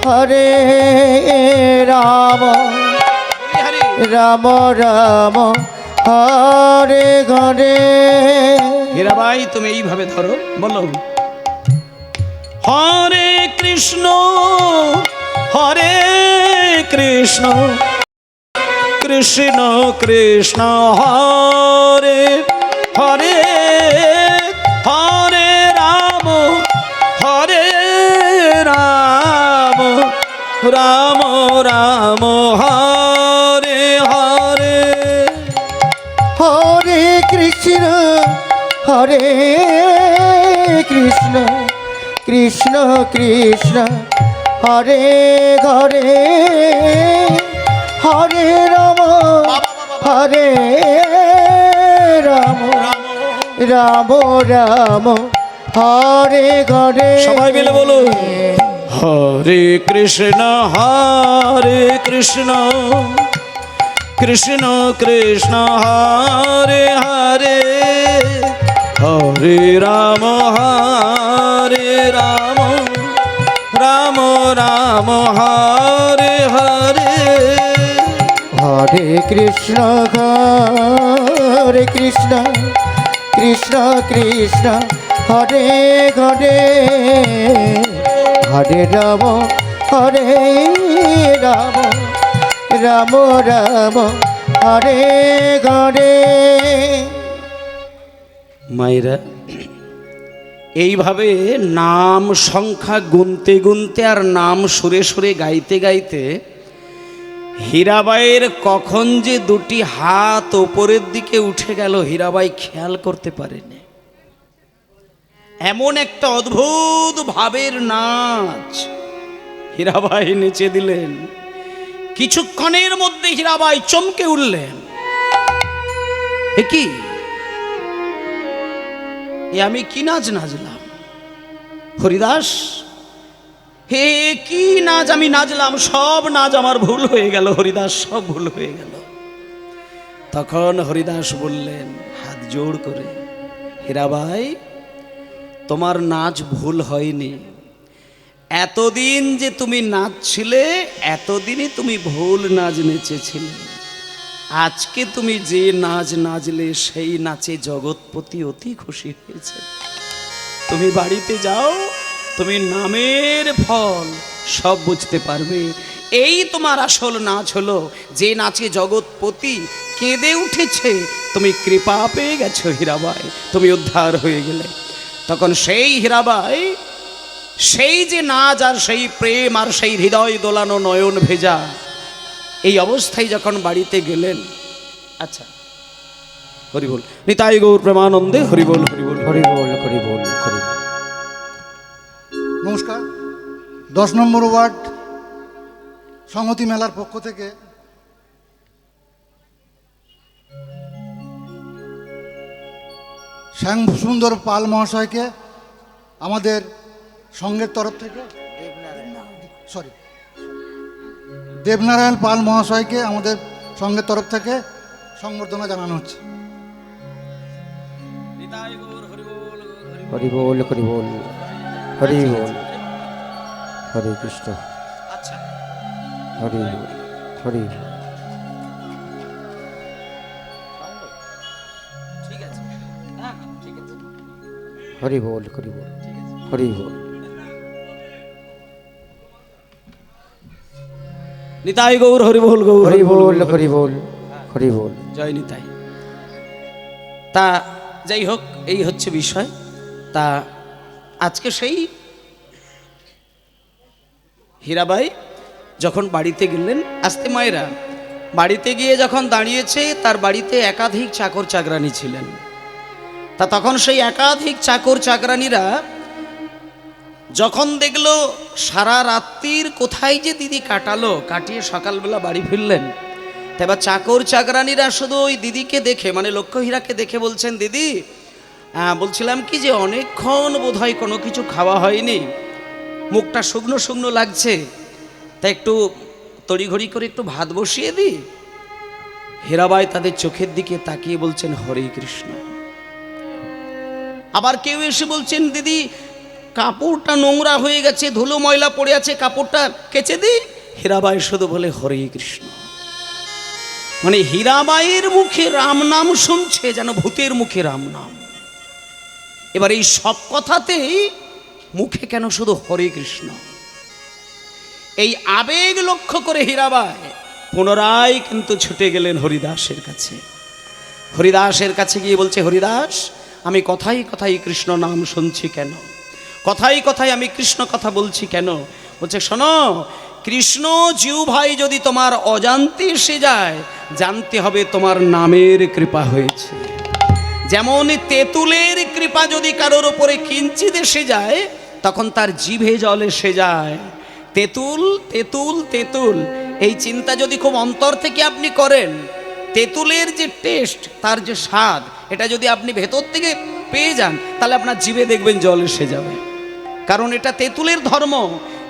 হরে রাম হরি রাম রাম হরে হরে। হীরাবাই তুমি এইভাবে ধরো, বলো হরে কৃষ্ণ কৃষ্ণ কৃষ্ণ হরে হরে, হরে রাম রাম রাম রাম হরে হরে। হরে কৃষ্ণ কৃষ্ণ কৃষ্ণ হরে হরে, হরে রাম রাম রাম হরে হরে। সবাই মিলে বলো হরে কৃষ্ণ কৃষ্ণ কৃষ্ণ হরে হরে, হরে রাম রাম রাম হরে হরে। হরে কৃষ্ণ কৃষ্ণ কৃষ্ণ হরে হরে, হরে রাম রাম রাম হরে হরে। মায়েরা এইভাবে নাম সংখ্যা গুনতে গুনতে আর নাম সুরে সুরে গাইতে গাইতে হীরাবাইয়ের কখন যে দুটি হাত ওপরের দিকে উঠে গেল হীরাবাই খেয়াল করতে পারেনি। এমন একটা অদ্ভুত ভাবের নাচ হীরাবাই নেচে দিলেন। কিছুক্ষণের মধ্যে হীরাবাই চমকে উঠলেন, এ কি, এ আমি কি নাচ নাচলাম? হরিদাস, হে কি নাচ আমি নাচলাম? সব নাচ আমার ভুল হয়ে গেল হরিদাস, সব ভুল হয়ে গেল। তখন হরিদাস বললেন হাত জোড় করে, হীরাবাই তোমার নাচ ভুল হয়নি। এতদিন যে তুমি নাচছিলে এতদিনই তুমি ভুল নাচ নেচেছিলে। আজকে তুমি যে নাচ নাচলে সেই নাচে জগৎপতি অতি খুশি হয়েছে। তুমি বাড়িতে যাও, তুমি নামের ফল সব বুঝতে পারবে। এই তোমার আসল নাচ হলো যে নাচে জগৎপতি কেঁদে উঠেছে। তুমি কৃপা পেয়ে গেছো হীরাবাই, তুমি উদ্ধার হয়ে গেলে। তখন সেই হীরাবাই সেই যে নাচ আর সেই প্রেম আর সেই হৃদয় দোলানো নয়ন ভেজা এই অবস্থায় যখন বাড়িতে গেলেন, আচ্ছা হরিবোল, নিতাই গৌর প্রেমানন্দে হরিবোল হরিবোল হরিবোল হরিবোল হরিবোল। নমস্কার। 10 নম্বর ওয়ার্ড সংহতি মেলার পক্ষ থেকে শ্যাম সুন্দর পাল মহাশয়কে আমাদের সংঘের তরফ থেকে, দেবনারায়ণ পাল মহাশয়কে আমাদের সংঘের তরফ থেকে সংবর্ধনা জানানো হচ্ছে। হরিবোল হরিবোল হরিবোল। হরে কৃষ্ণ আচ্ছা হরি হরি। ঠিক আছে, হ্যাঁ ঠিক আছে। হরিবোল হরিবোল হরিবোল। নিতাই গৌর হরিবোল গৌর হরিবোল হরিবোল হরিবোল। জয় নিতাই। তা যাই হোক, এই হচ্ছে বিষয়। তা আজকে সেই হীরাবাই যখন বাড়িতে গেলেন, আসতে মায়েরা বাড়িতে গিয়ে যখন দাঁড়িয়েছে, তার বাড়িতে একাধিক চাকর চাকরানি ছিলেন। তা তখন সেই একাধিক চাকর চাকরানিরা যখন দেখলো সারা রাত্রির কোথায় যে দিদি কাটালো, কাটিয়ে সকালবেলা বাড়ি ফিরলেন, তা এবার চাকর চাকরানিরা শুধু ওই দিদিকে দেখে, মানে লক্ষ্যহীরাকে দেখে বলছেন, দিদি বলছিলাম কি যে অনেকক্ষণ বোধহয় কোনো কিছু খাওয়া হয়নি, মুখটা শুকনো শুকনো লাগছে, তা একটু তড়িঘড়ি করে একটু ভাত বসিয়ে দিই। হীরাবাই তাদের চোখের দিকে তাকিয়ে বলছেন হরে কৃষ্ণ। আবার কেউ এসে বলছেন, দিদি কাপড়টা নোংরা হয়ে গেছে, ধুলো ময়লা পড়ে আছে, কাপড়টা কেচে দিই। হীরাবাই শুধু বলে হরে কৃষ্ণ। মানে হীরাবাইয়ের মুখে রাম নাম শুনছে যেন ভূতের মুখে রাম নাম। এবার এই সব কথাতেই মুখে কেন শুধু হরে কৃষ্ণ? এই আবেগ লক্ষ্য করে হীরাবাই পুনরায় কিন্তু ছুটে গেলেন হরিদাসের কাছে। হরিদাসের কাছে গিয়ে বলছে, হরিদাস, আমি কথাই কথাই কৃষ্ণ নাম শুনছি কেন? কথাই কথাই আমি কৃষ্ণ কথা বলছি কেন? বলছে, শোনো, কৃষ্ণ জিউ ভাই যদি তোমার অজান্তে এসে যায়, জানতে হবে তোমার নামের কৃপা হয়েছে। যেমন তেঁতুলের কৃপা যদি কারোর ওপরে কিঞ্চিত এসে যায়, তখন তার জিভে জল এসে যায়। তেঁতুল তেঁতুল তেঁতুল, এই চিন্তা যদি খুব অন্তর থেকে আপনি করেন, তেঁতুলের যে টেস্ট, তার যে স্বাদ, এটা যদি আপনি ভেতর থেকে পেয়ে যান, তাহলে আপনার জিভে দেখবেন জল এসে যাবে। কারণ এটা তেঁতুলের ধর্ম।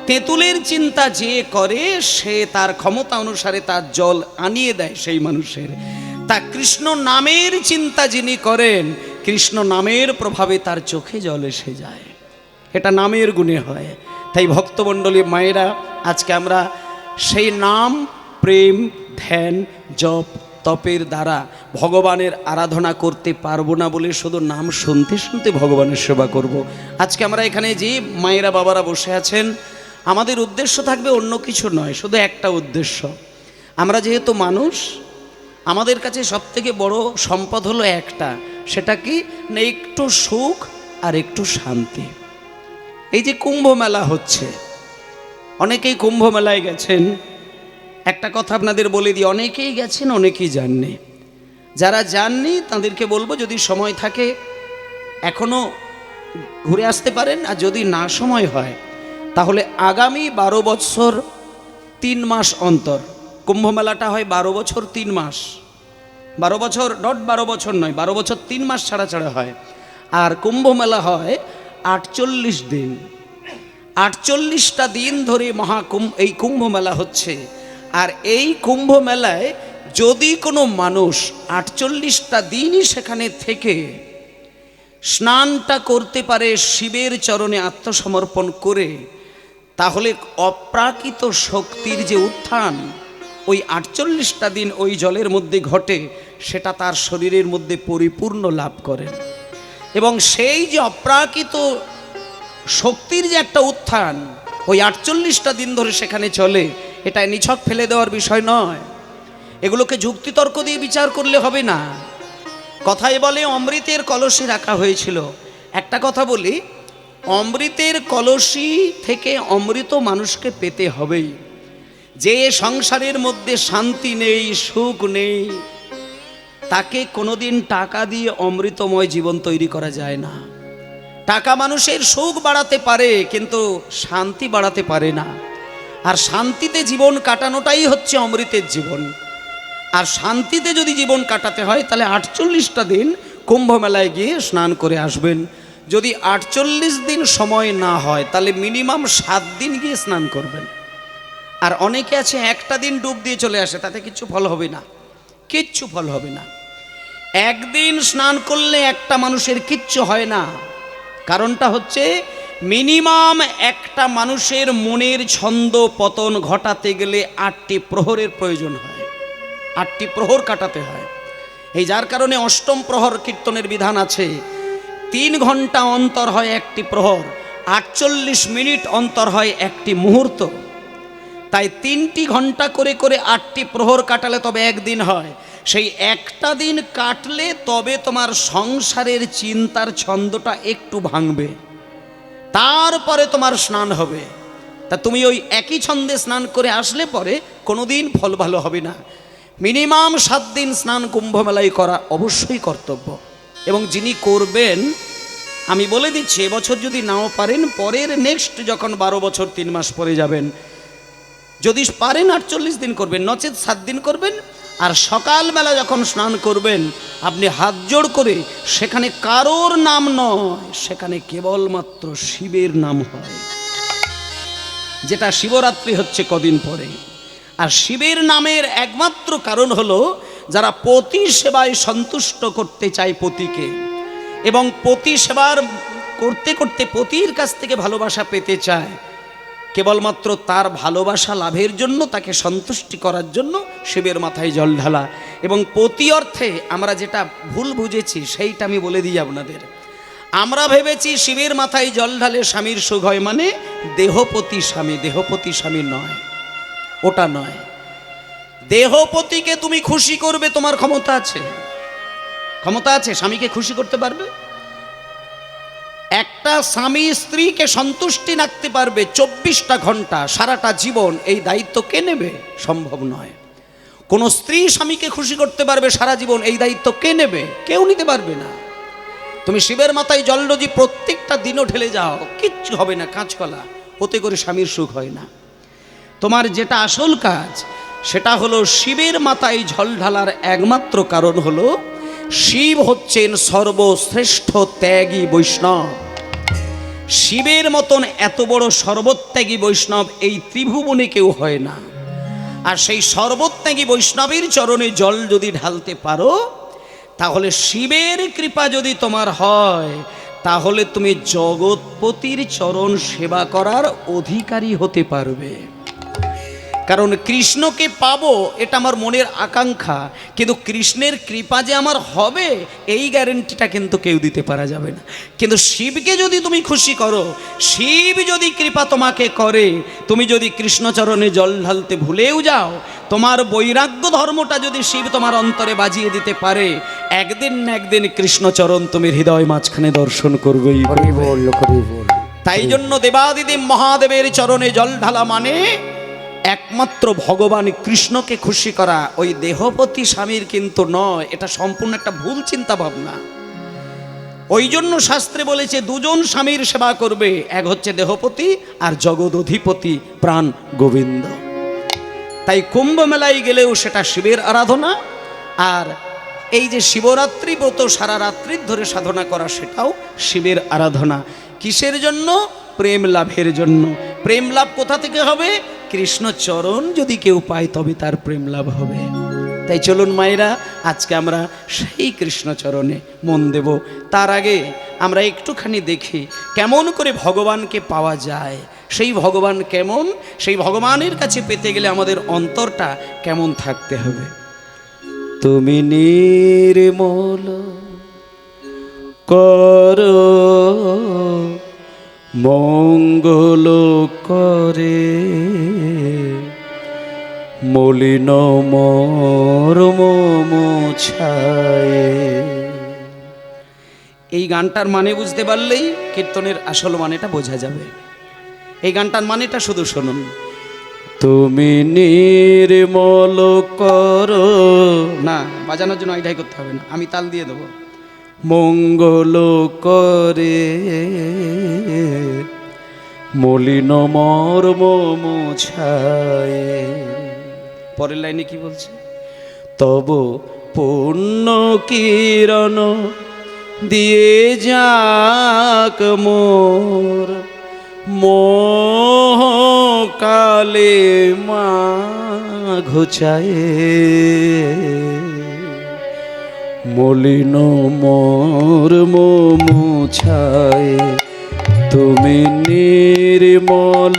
তেঁতুলের চিন্তা যে করে, সে তার ক্ষমতা অনুসারে তার জল আনিয়ে দেয় সেই মানুষের। তা কৃষ্ণ নামের চিন্তা যিনি করেন, কৃষ্ণ নামের প্রভাবে তার চোখে জল এসে যায়। এটা নামের গুণে হয়। তাই ভক্তমণ্ডলী মায়েরা, আজকে আমরা সেই নাম, প্রেম, ধ্যান, জপ, তপের দ্বারা ভগবানের আরাধনা করতে পারবো না বলে শুধু নাম শুনতে শুনতে ভগবানের সেবা করব। আজকে আমরা এখানে যে মায়েরা বাবারা বসে আছেন, আমাদের উদ্দেশ্য থাকবে অন্য কিছু নয়, শুধু একটা উদ্দেশ্য। আমরা যেহেতু মানুষ, আমাদের কাছে সবথেকে বড় সম্পদ হলো একটা, সেটা কি না, একটু সুখ আর একটু শান্তি। এই যে কুম্ভ মেলা হচ্ছে, অনেকেই কুম্ভ মেলায় গেছেন। একটা কথা আপনাদের বলে দিই, অনেকেই গেছেন, অনেকেই যাননি। যারা যাননি তাদেরকে বলবো, যদি সময় থাকে এখনো ঘুরে আসতে পারেন, আর যদি না সময় হয় তাহলে আগামী 12 বছর 3 মাস অন্তর কুম্ভ মেলাটা হয়। 12 বছর 3 মাস, 12 বছর ডট 12 বছর নয়, 12 বছর 3 মাস ছাড়া ছাড়া হয়। আর কুম্ভ মেলা হয় 48 দিন। 48টা দিন ধরে এই কুম্ভ মেলা হচ্ছে। আর এই কুম্ভ মেলায় যদি কোনো মানুষ 48টা দিনই সেখানে থেকে স্নানটা করতে পারে, শিবের চরণে আত্মসমর্পণ করে, তাহলে অপ্রাকৃত শক্তির যে উত্থান ওই 48টা দিন ওই জলের মধ্যে ঘটে, সেটা তার শরীরের মধ্যে পরিপূর্ণ লাভ করেন। এবং সেই যে অপ্রাকৃত শক্তির যে একটা উত্থান ওই 48টা দিন ধরে সেখানে চলে, এটা নিছক ফেলে দেওয়ার বিষয় নয়। এগুলোকে যুক্তিতর্ক দিয়ে বিচার করলে হবে না। কথায় বলে অমৃতের কলসি রাখা হয়েছিল। একটা কথা বলি, অমৃতের কলসি থেকে অমৃত মানুষকে পেতে হবেই। যে সংসারের মধ্যে শান্তি নেই, সুখ নেই, তাকে কোনোদিন টাকা দিয়ে অমৃতময় জীবন তৈরি করা যায় না। টাকা মানুষের সুখ বাড়াতে পারে, কিন্তু শান্তি বাড়াতে পারে না। আর শান্তিতে জীবন কাটানোটাই হচ্ছে অমৃতের জীবন। আর শান্তিতে যদি জীবন কাটাতে হয়, তাহলে 48টা দিন কুম্ভ মেলায় গিয়ে স্নান করে আসবেন। যদি 48 দিন সময় না হয়, তাহলে মিনিমাম 7 দিন গিয়ে স্নান করবেন। আর অনেকে আছে একটা দিন ডুব দিয়ে চলে আসে, তাতে কিচ্ছু ফল হবে না, কিচ্ছু ফল হবে না। একদিন স্নান করলে একটা মানুষের কিচ্ছু হয় না। কারণটা হচ্ছে, মিনিমাম একটা মানুষের মনের ছন্দ পতন ঘটাতে গেলে 8টি প্রহরের প্রয়োজন হয়, 8টি প্রহর কাটাতে হয়। এই যার কারণে অষ্টম প্রহর কীর্তনের বিধান আছে। 3 ঘন্টা অন্তর হয় একটি প্রহর, 48 মিনিট অন্তর হয় একটি মুহূর্ত। তাই 3টি ঘন্টা করে করে 8টি প্রহর কাটালে তবে একদিন হয়। সেই একটা দিন কাটলে তবে তোমার সংসারের চিন্তার ছন্দটা একটু ভাঙবে, তারপরে তোমার স্নান হবে। তা তুমি ওই একই ছন্দে স্নান করে আসলে পরে কোনোদিন ফল ভালো হবে না। মিনিমাম 7 দিন স্নান কুম্ভ মেলায় করা অবশ্যই কর্তব্য। এবং যিনি করবেন, আমি বলে দিচ্ছি, এবছর যদি নাও পারেন, পরের নেক্সট যখন 12 বছর 3 মাস পরে যাবেন, যদি পারেন 48 দিন করবেন, নচেত 7 দিন করবেন। আর সকালবেলা যখন স্নান করবেন, আপনি হাত জোড় করে, সেখানে কারোর নাম নয়, সেখানে কেবলমাত্র শিবের নাম হয়, যেটা শিবরাত্রি হচ্ছে কদিন পরে। আর শিবের নামের একমাত্র কারণ হলো, যারা পতি সেবায় সন্তুষ্ট করতে চায় পতিকে, এবং পতি সেবার করতে করতে পতির কাছ থেকে ভালোবাসা পেতে চায়, কেবলমাত্র তার ভালোবাসা লাভের জন্য, তাকে সন্তুষ্টি করার জন্য শিবের মাথায় জল ঢালা। এবং পতি অর্থে আমরা যেটা ভুল বুঝেছি সেইটা আমি বলে দিই আপনাদের। আমরা ভেবেছি শিবের মাথায় জল ঢালে স্বামীর সুখ হয়, মানে দেহপতি স্বামী। দেহপতি স্বামী নয়, ওটা নয়। দেহপতিকে তুমি খুশি করবে, তোমার ক্ষমতা আছে। ক্ষমতা আছে, স্বামীকে খুশি করতে পারবে। একটা স্বামী স্ত্রীকে সন্তুষ্টি রাখতে পারবে 24টা ঘন্টা, সারাটা জীবন, এই দায়িত্ব কে নেবে? সম্ভব নয়। কোন স্ত্রী স্বামীকে খুশি করতে পারবে সারা জীবন, এই দায়িত্ব কে নেবে? কেউ নিতে পারবে না। তুমি শিবের মাথায় জল যদি প্রত্যেকটা দিনও ঢেলে যাও, কিচ্ছু হবে না, কাঁচকলা। ওতে করে স্বামীর সুখ হয় না। তোমার যেটা আসল কাজ, সেটা হলো শিবের মাথায় জল ঢালার একমাত্র কারণ হলো শিব হচ্ছেন সর্বশ্রেষ্ঠ ত্যাগী বৈষ্ণব। শিবের মতন এত বড় সর্বত্যাগী বৈষ্ণব এই ত্রিভুবনে কেউ হয় না। আর সেই সর্বত্যাগী বৈষ্ণবের চরণে জল যদি ঢালতে পারো, তাহলে শিবের কৃপা যদি তোমার হয়, তাহলে তুমি জগৎপতির চরণ সেবা করার অধিকারী হতে পারবে। কারণ কৃষ্ণকে পাবো এটা আমার মনের আকাঙ্ক্ষা, কিন্তু কৃষ্ণের কৃপা যে আমার হবে এই গ্যারেন্টিটা কিন্তু কেউ দিতে পারা যাবে না। কিন্তু শিবকে যদি তুমি খুশি করো, শিব যদি কৃপা তোমাকে করে, তুমি যদি কৃষ্ণচরণে জল ঢালতে ভুলেও যাও, তোমার বৈরাগ্য ধর্মটা যদি শিব তোমার অন্তরে বাজিয়ে দিতে পারে, একদিন না একদিন কৃষ্ণচরণ তুমি হৃদয় মাঝখানে দর্শন করবেই। তাই জন্য দেবাদিদেব মহাদেবের চরণে জল ঢালা মানে একমাত্র ভগবান কৃষ্ণকে খুশি করা, ওই দেহপতি স্বামীর কিন্তু নয়। এটা সম্পূর্ণ একটা ভুল চিন্তা ভাবনা। ওই জন্য শাস্ত্রে বলেছে দুজন স্বামীর সেবা করবে, এক হচ্ছে দেহপতি আর জগৎ অধিপতি প্রাণ গোবিন্দ। তাই কুম্ভ মেলায় গেলেও সেটা শিবের আরাধনা, আর এই যে শিবরাত্রি ব্রত সারা রাত্রি ধরে সাধনা করা, সেটাও শিবের আরাধনা। কিসের জন্য? প্রেম লাভের জন্য। প্রেম লাভ কোথা থেকে হবে? কৃষ্ণচরণ যদি কেউ পায় তবে তার প্রেম লাভ হবে। তাই চলুন মায়েরা, আজকে আমরা সেই কৃষ্ণচরণে মন দেব। তার আগে আমরা একটুখানি দেখি কেমন করে ভগবানকে পাওয়া যায়। সেই ভগবান কেমন, সেই ভগবানের কাছে পেতে গেলে আমাদের অন্তরটা কেমন থাকতে হবে। তুমি নির্মল করো মঙ্গল করে, মলিন মর্ম মোছায়। এই গানটার মানে বুঝতে পারলেই কীর্তনের আসল মানেটা বোঝা যাবে। এই গানটার মানেটা শুধু শুনুন। তুমি নির্মল করো, না বাজানোর জন্য এটাই করতে হবে না, আমি তাল দিয়ে দেবো। মঙ্গল করে মলিন মর্ম মোছায়। পরের লাইনে কি বলছে? তব পুণ্য কিরণ দিয়ে যাক মোর মোহ কালে মা ঘুচায়, মলিন মর্ম মোছায়। তুমি নির্মল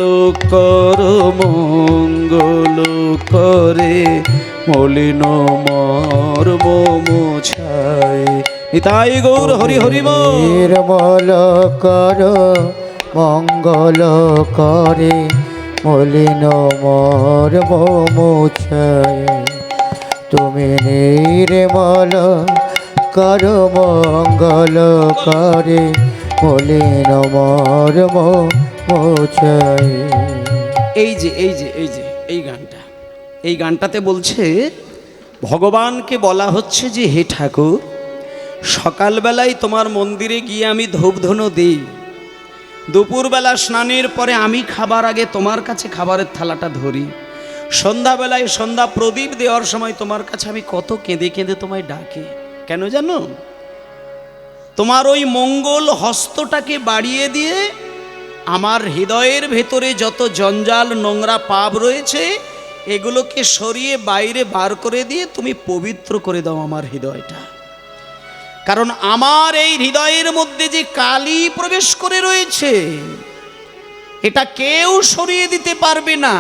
কর মঙ্গল করে, মলিন মর্ম মোছায়। নিতাই গৌর হরি হরি বল। নির্মল কর মঙ্গল করে, মলিন মর্ম মোছায়। তুমি নির্মল কর মঙ্গল করে, মলিন মর্ম মোছায়। এই গানটাতে বলছে, ভগবানকে বলা হচ্ছে যে হে ঠাকুর, সকালবেলায় তোমার মন্দিরে গিয়ে আমি ধূপধুনো দিই, দুপুরবেলা স্নানের পরে আমি খাবার আগে তোমার কাছে খাবারের থালাটা ধরি, সন্ধ্যাবেলায় সন্ধ্যা প্রদীপ দেওয়ার সময় তোমার কাছে আমি কত কেঁদে কেঁদে তোমায় ডাকি। কেন জানো? তোমার ওই মঙ্গল হস্তটাকে বাড়িয়ে দিয়ে আমার হৃদয়ের ভেতরে যত জঞ্জাল নোংরা পাপ রয়েছে এগুলোকে সরিয়ে বাইরে বার করে দিয়ে তুমি পবিত্র করে দাও আমার হৃদয়টা। কারণ আমার এই হৃদয়ের মধ্যে যে কালী প্রবেশ করে রয়েছে, এটা কেউ সরিয়ে দিতে পারবে না,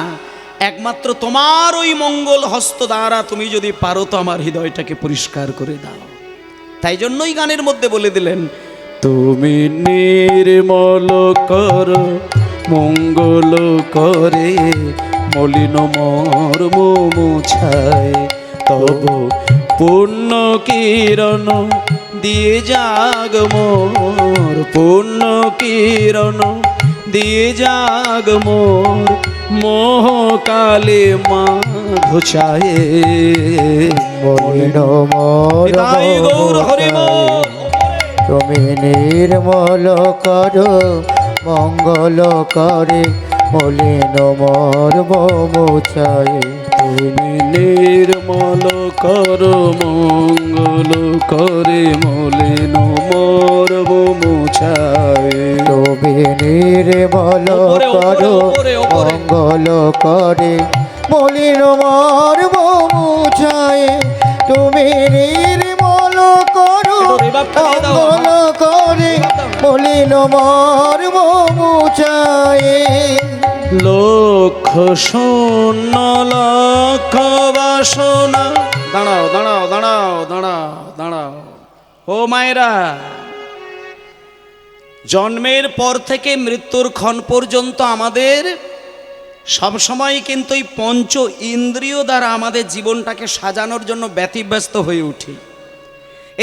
একমাত্র তোমার ওই মঙ্গল হস্ত দ্বারা তুমি যদি পারো তো আমার হৃদয়টাকে পরিষ্কার করে দাও। তাই জন্যই গানের মধ্যে বলে দিলেন, তুমি নির্মল কর মঙ্গল করে মলিন মর্ম মুছায়, তব পূর্ণ কিরণ দিয়ে জাগ মোর, পূর্ণ কিরণ দিয়ে জাগ মোর মোহ কালে মা ঘুচায়ে। মলিন মোর তাই গৌর হরি বল। তুমি নির্মল করো মঙ্গল করে মলিন মর্ম মুছায়। তুমি নির্মল কর মঙ্গল করে মলিন মর্ম মুছায়। তুমি নির্মল ওপরে, করো ওপরে, ওপরে। মঙ্গল করে মলিন মর্ম মুছায়। তুমি নির্মল করো একটু reverb টা দিয়ে দাও মঙ্গল করে মলিন মর্ম মুছায়। লক্ষ শূন্য লক্ষ বাসনা। দাঁড়াও দাঁড়াও দাঁড়াও দাঁড়াও দাঁড়াও ও মায়েরা, জন্মের পর থেকে মৃত্যুর ক্ষণ পর্যন্ত আমাদের সবসময় কিন্তু এই পঞ্চ ইন্দ্রিয় দ্বারা আমাদের জীবনটাকে সাজানোর জন্য ব্যতিব্যস্ত হয়ে উঠি।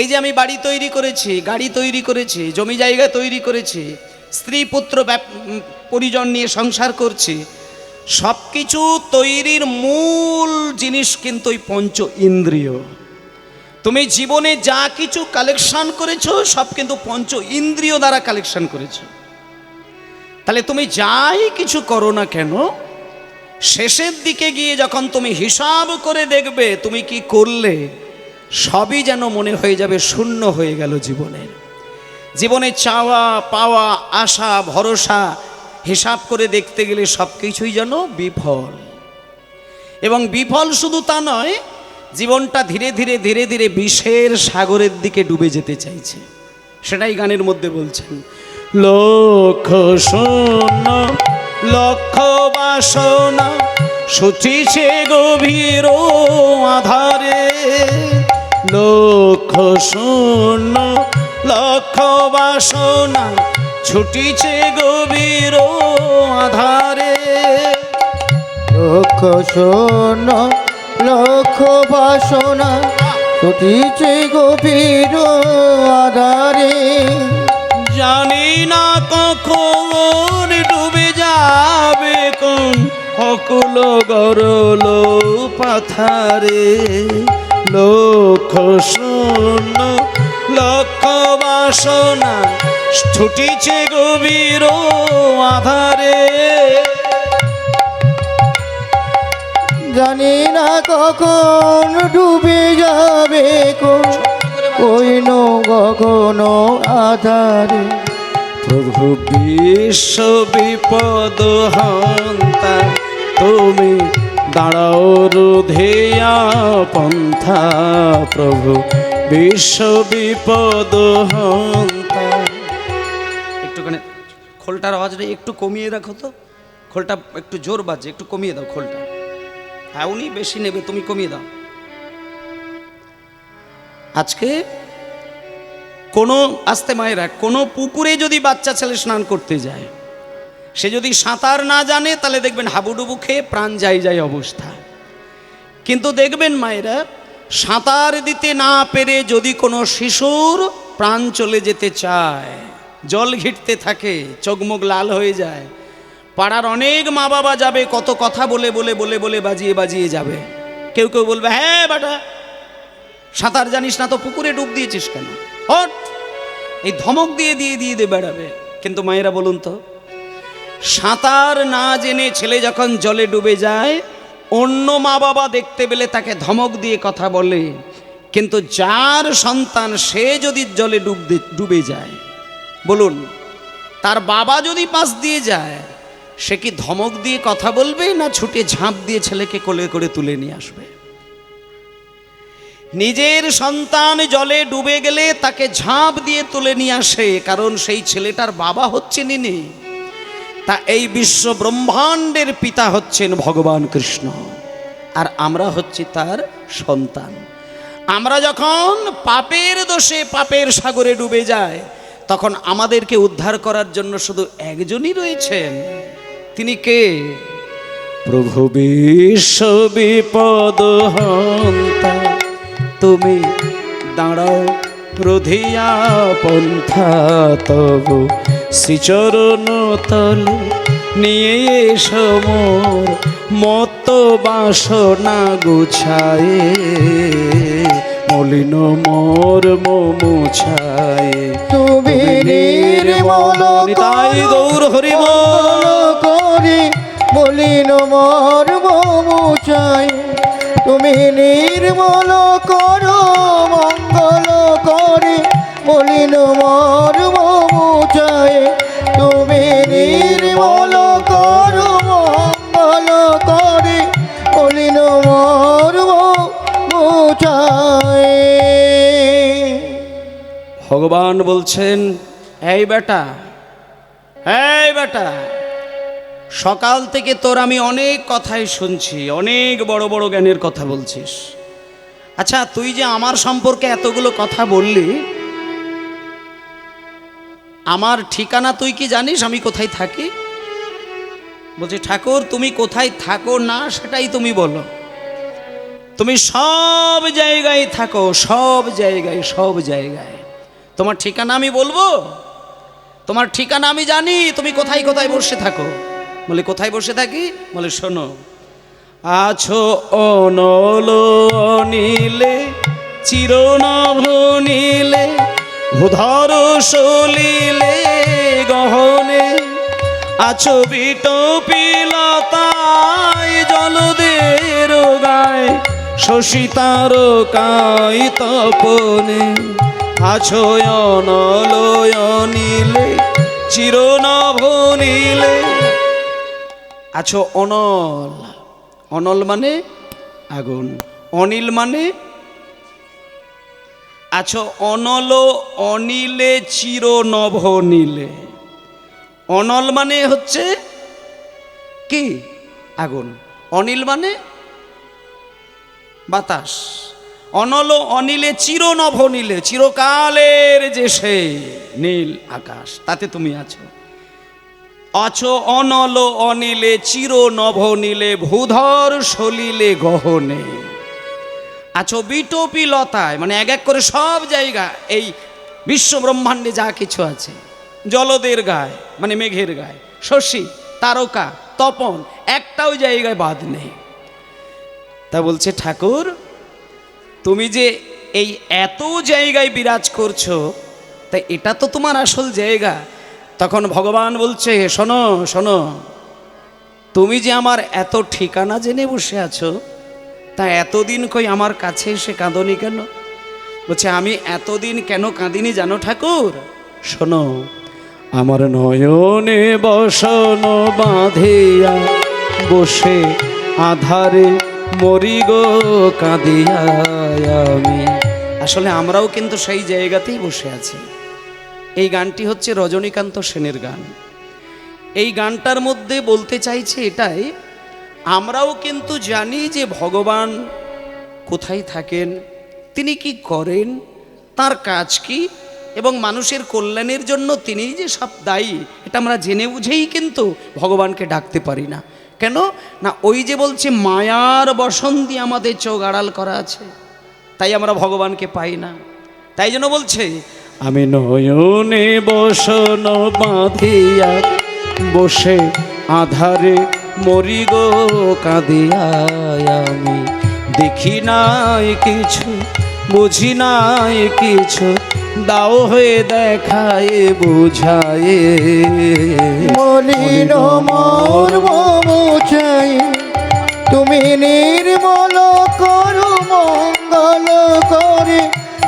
এই যে আমি বাড়ি তৈরি করেছি, গাড়ি তৈরি করেছি, জমি জায়গা তৈরি করেছি, স্ত্রী পুত্র পরিজন নিয়ে সংসার করছি, সব কিছু তৈরির মূল জিনিস কিন্তু ওই পঞ্চ ইন্দ্রিয়। তুমি জীবনে যা কিছু কালেকশন করেছো সব কিন্তু পঞ্চ ইন্দ্রিয় দ্বারা কালেকশন করেছো। তাহলে তুমি যাই কিছু করো না কেন, শেষের দিকে গিয়ে যখন তুমি হিসাব করে দেখবে তুমি কি করলে, সবই যেন মনে হয়ে যাবে শূন্য হয়ে গেল জীবনের। জীবনে চাওয়া পাওয়া আশা ভরসা হিসাব করে দেখতে গেলে সব কিছুই যেন বিফল। এবং বিফল শুধু তা নয়, জীবনটা ধীরে ধীরে ধীরে ধীরে বিষের সাগরের দিকে ডুবে যেতে চাইছে। সেটাই গানের মধ্যে বলছেন, লক্ষ শূন্য লক্ষ বাসনা সচিছে গভীর আধারে। লক্ষ শূন্য লক্ষ বাসনা ছুটিছে গভীর আধারে। লক্ষ শূন্য লক্ষ বাসনা ছুটিছে গভীর আধারে। জানি না কখন ডুবে যাবে কোন অকুল গরল পাথারে। লক্ষ শূন্য লক্ষ বাসনা ছুটিছে গভীর আধারে। জানি না কখন ডুবে যাবে কোন গগন আধারে। প্রভু বিশ্ব বিপদ হন্তা তুমি দাঁড়াও রুধিয়া পন্থা। প্রভু বিশ্ব বিপদ হন্তা। একটুখানি খোলটার আওয়াজটা একটু কমিয়ে রাখো তো, খোলটা একটু জোর বাজে, একটু কমিয়ে দাও খোলটা। হ্যাঁ উনি বেশি নেবে, তুমি কমিয়ে দাও। আজকে কোনো আস্তে মায়েরা, কোনো পুকুরে যদি বাচ্চা ছেলে স্নান করতে যায়, সে যদি সাঁতার না জানে তাহলে দেখবেন হাবুডুবু খেয়ে প্রাণ যায় অবস্থা। কিন্তু দেখবেন মায়েরা, সাঁতার দিতে না পেরে যদি কোনো শিশুর প্রাণ চলে যেতে চায়, জল ঘিটতে থাকে, চোখ মুখ লাল হয়ে যায়, পাড়ার অনেক মা বাবা যাবে, কত কথা বলে বলে বলে বলে বাজিয়ে বাজিয়ে যাবে। কেউ কেউ বলবে, হ্যাঁ বেটা সাঁতার জানিস না তো পুকুরে ডুব দিয়েছিস কেন, হট, এই ধমক দিয়ে দিয়ে দিয়ে দিয়ে বেড়াবে। কিন্তু মায়েরা বলুন তো, সাঁতার না জেনে ছেলে যখন জলে ডুবে যায়, অন্য মা বাবা দেখতে পেলে তাকে ধমক দিয়ে কথা বলে, কিন্তু যার সন্তান সে যদি জলে ডুবে যায়, বলুন তার বাবা যদি পাশ দিয়ে যায়, সে কি ধমক দিয়ে কথা বলবে না ছুটে ঝাঁপ দিয়ে ছেলেকে কোলে করে তুলে নিয়ে আসবে? নিজের সন্তান জলে ডুবে গেলে তাকে ঝাঁপ দিয়ে তুলে নিয়ে আসে, কারণ সেই ছেলেটার বাবা হচ্ছেন ইনি। তা এই বিশ্ব ব্রহ্মাণ্ডের পিতা হচ্ছেন ভগবান কৃষ্ণ, আর আমরা হচ্ছি তার সন্তান। আমরা যখন পাপের দোষে পাপের সাগরে ডুবে যাই, তখন আমাদেরকে উদ্ধার করার জন্য শুধু একজনই রয়েছেন। তিনি কে? প্রভু বিশ্ব বিপদ হন্তা, তুমি দাঁড়াও রোধিয়া পন্থা, তবু শ্রীচরণ তলে নিয়ে এসো মোর মত বাসনা গুছায়ে, মলিন মোর মুছায়ে। তুমি নির্মল তাই গৌর হরি বল করে মলিন মর্ম মুছায়, তুমি নির্মল করো মঙ্গল করে মলিন মর্ম মুছায়, তুমি নির্মল করো মঙ্গল করে মলিন মর্ম মুছায়। ভগবান বলছেন, এই বেটা, এই বেটা, সকাল থেকে তোর আমি অনেক কথাই শুনছি, অনেক বড় বড় জ্ঞানের কথা বলছিস। আচ্ছা, তুই যে আমার সম্পর্কে এতগুলো কথা বললি, আমার ঠিকানা তুই কি জানিস? আমি কোথায় থাকি? বলছি, ঠাকুর তুমি কোথায় থাকো না সেটাই তুমি বলো। তুমি সব জায়গায় থাকো, সব জায়গায়, সব জায়গায়। তোমার ঠিকানা আমি বলবো? তোমার ঠিকানা আমি জানি, তুমি কোথায় কোথায় বসে থাকো। বলে, কোথায় বসে থাকি? বলে, শোনো, আছো অনল নীলে চিরনভ নীলে, ভূধর সলিলে গহনে, আছো বিটপিলতায় জলদের গায়, শশী তারকায় তপনে, আছো অনল নীলে চিরনভ নীলে। আছো অনল, অনল মানে আগুন, অনিল মানে, আছো অনল অনিলে চিরনভ নীলে। অনল মানে হচ্ছে কি? আগুন। অনিল মানে বাতাস। অনল অনিলে চিরনভ নীলে, চিরকালের যে সে নীল আকাশ, তাতে তুমি আছো। আছো অনল অনিলে চিরনভ নীলে, ভূধর সলিলে গহনে, আছো বিটপিলতায়, মানে এক এক করে সব জায়গা এই বিশ্ব ব্রহ্মাণ্ডে যা কিছু আছে, জলদের গায়ে মানে মেঘের গায়ে, শশী তারকা তপন, একটাও জায়গায় বাদ নেই। তা বলছে, ঠাকুর তুমি যে এই এত জায়গায় বিরাজ করছো, তাই এটা তো তোমার আসল জায়গা। তখন ভগবান বলছে, শোনো শোনো, তুমি যে আমার এত ঠিকানা জেনে বসে আছো, তা এতদিন কই আমার কাছে এসে কাঁদনি কেন? বলছে, আমি এতদিন কেন কাঁদিনি জানো ঠাকুর? শোনো, আমার নয়নে বসন বাঁধিয়া বসে আধারে মরি গো কাঁদিয়া আমি। আসলে আমরাও কিন্তু সেই জায়গাতেই বসে আছি। এই গানটি হচ্ছে রজনীকান্ত সেনের গান। এই গানটার মধ্যে বলতে চাইছে এটাই, আমরাও কিন্তু জানি যে ভগবান কোথায় থাকেন, তিনি কি করেন, তার কাজ কি, এবং মানুষের কল্যাণের জন্য তিনিই যে সব দায়ী, এটা আমরা জেনে বুঝেই কিন্তু ভগবানকে ডাকতে পারি না। কেন না, ওই যে বলছে মায়ার বসন্তি আমাদের চোখ আড়াল করা আছে, তাই আমরা ভগবানকে পাই না। তাই জন্য বলছে, আমি নয়নে বসন বাঁধিয়া বসে আধারে মরি গো কাঁদিয়া আমি। দেখি নাই কিছু, বুঝি নাই কিছু, দাও হয়ে দেখায় বুঝায়ে, মলিন মর্ম মুছায়, তুমি নির্মল করো মঙ্গল করে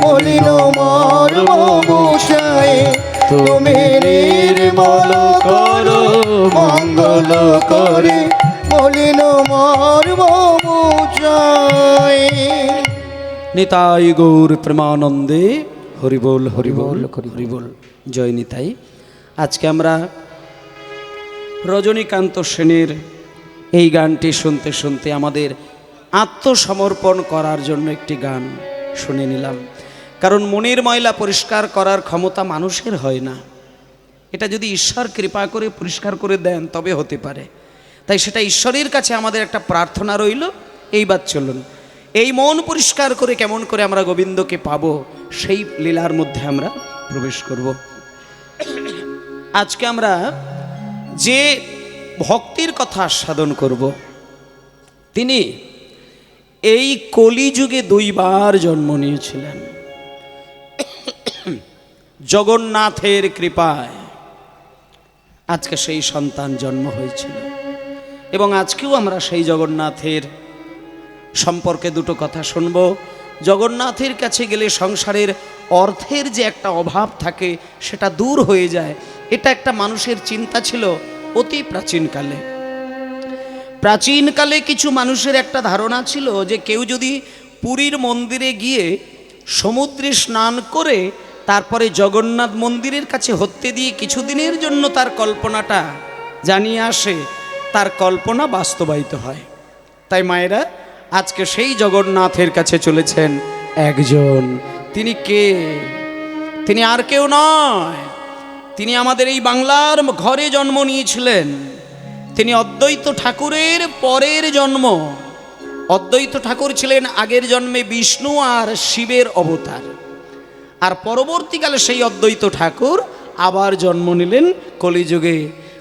মলিন মর্ম মুছায়, তুমি নির্মল করো মঙ্গল করে মলিন মর্ম মুছায়। নিতাই গৌর প্রেমানন্দে হরিবোল হরিবোল হরিবোল। জয় নিতাই। আজকে আমরা রজনীকান্ত সেনের এই গানটি শুনতে শুনতে আমাদের আত্মসমর্পণ করার জন্য একটি গান শুনে নিলাম। কারণ মনের ময়লা পরিষ্কার করার ক্ষমতা মানুষের হয় না, এটা যদি ঈশ্বর কৃপা করে পরিষ্কার করে দেন তবে হতে পারে। তাই সেটা ঈশ্বরের কাছে আমাদের একটা প্রার্থনা রইল। এইবার চলুন এই মন পরিষ্কার করে কেমন করে আমরা গোবিন্দকে পাবো সেই লীলার মধ্যে আমরা প্রবেশ করব। আজকে আমরা যে ভক্তির কথা সাধন করব, তিনি এই কলিযুগে দুইবার জন্ম নিয়েছিলেন। জগন্নাথের কৃপায় আজকে সেই সন্তান জন্ম হয়েছিল এবং আজকেও আমরা সেই জগন্নাথের সম্পর্কে দুটো কথা শুনব। জগন্নাথের কাছে গেলে সংসারের অর্থের যে একটা অভাব থাকে সেটা দূর হয়ে যায়, এটা একটা মানুষের চিন্তা ছিল অতি প্রাচীনকালে। প্রাচীনকালে কিছু মানুষের একটা ধারণা ছিল যে কেউ যদি পুরীর মন্দিরে গিয়ে সমুদ্রে স্নান করে তারপরে জগন্নাথ মন্দিরের কাছে হত্যে দিয়ে কিছুদিনের জন্য তার কল্পনাটা জানিয়ে আসে, তার কল্পনা বাস্তবায়িত হয়। তাই মায়েরা আজকে সেই জগন্নাথের কাছে চলেছেন একজন। তিনি কে? তিনি আর কেউ নয়, তিনি আমাদের এই বাংলার ঘরে জন্ম নিয়েছিলেন। তিনি অদ্বৈত ঠাকুরের পরের জন্ম। অদ্বৈত ঠাকুর ছিলেন আগের জন্মে বিষ্ণু আর শিবের অবতার, আর পরবর্তীকালে সেই অদ্বৈত ঠাকুর আবার জন্ম নিলেন কলিযুগে।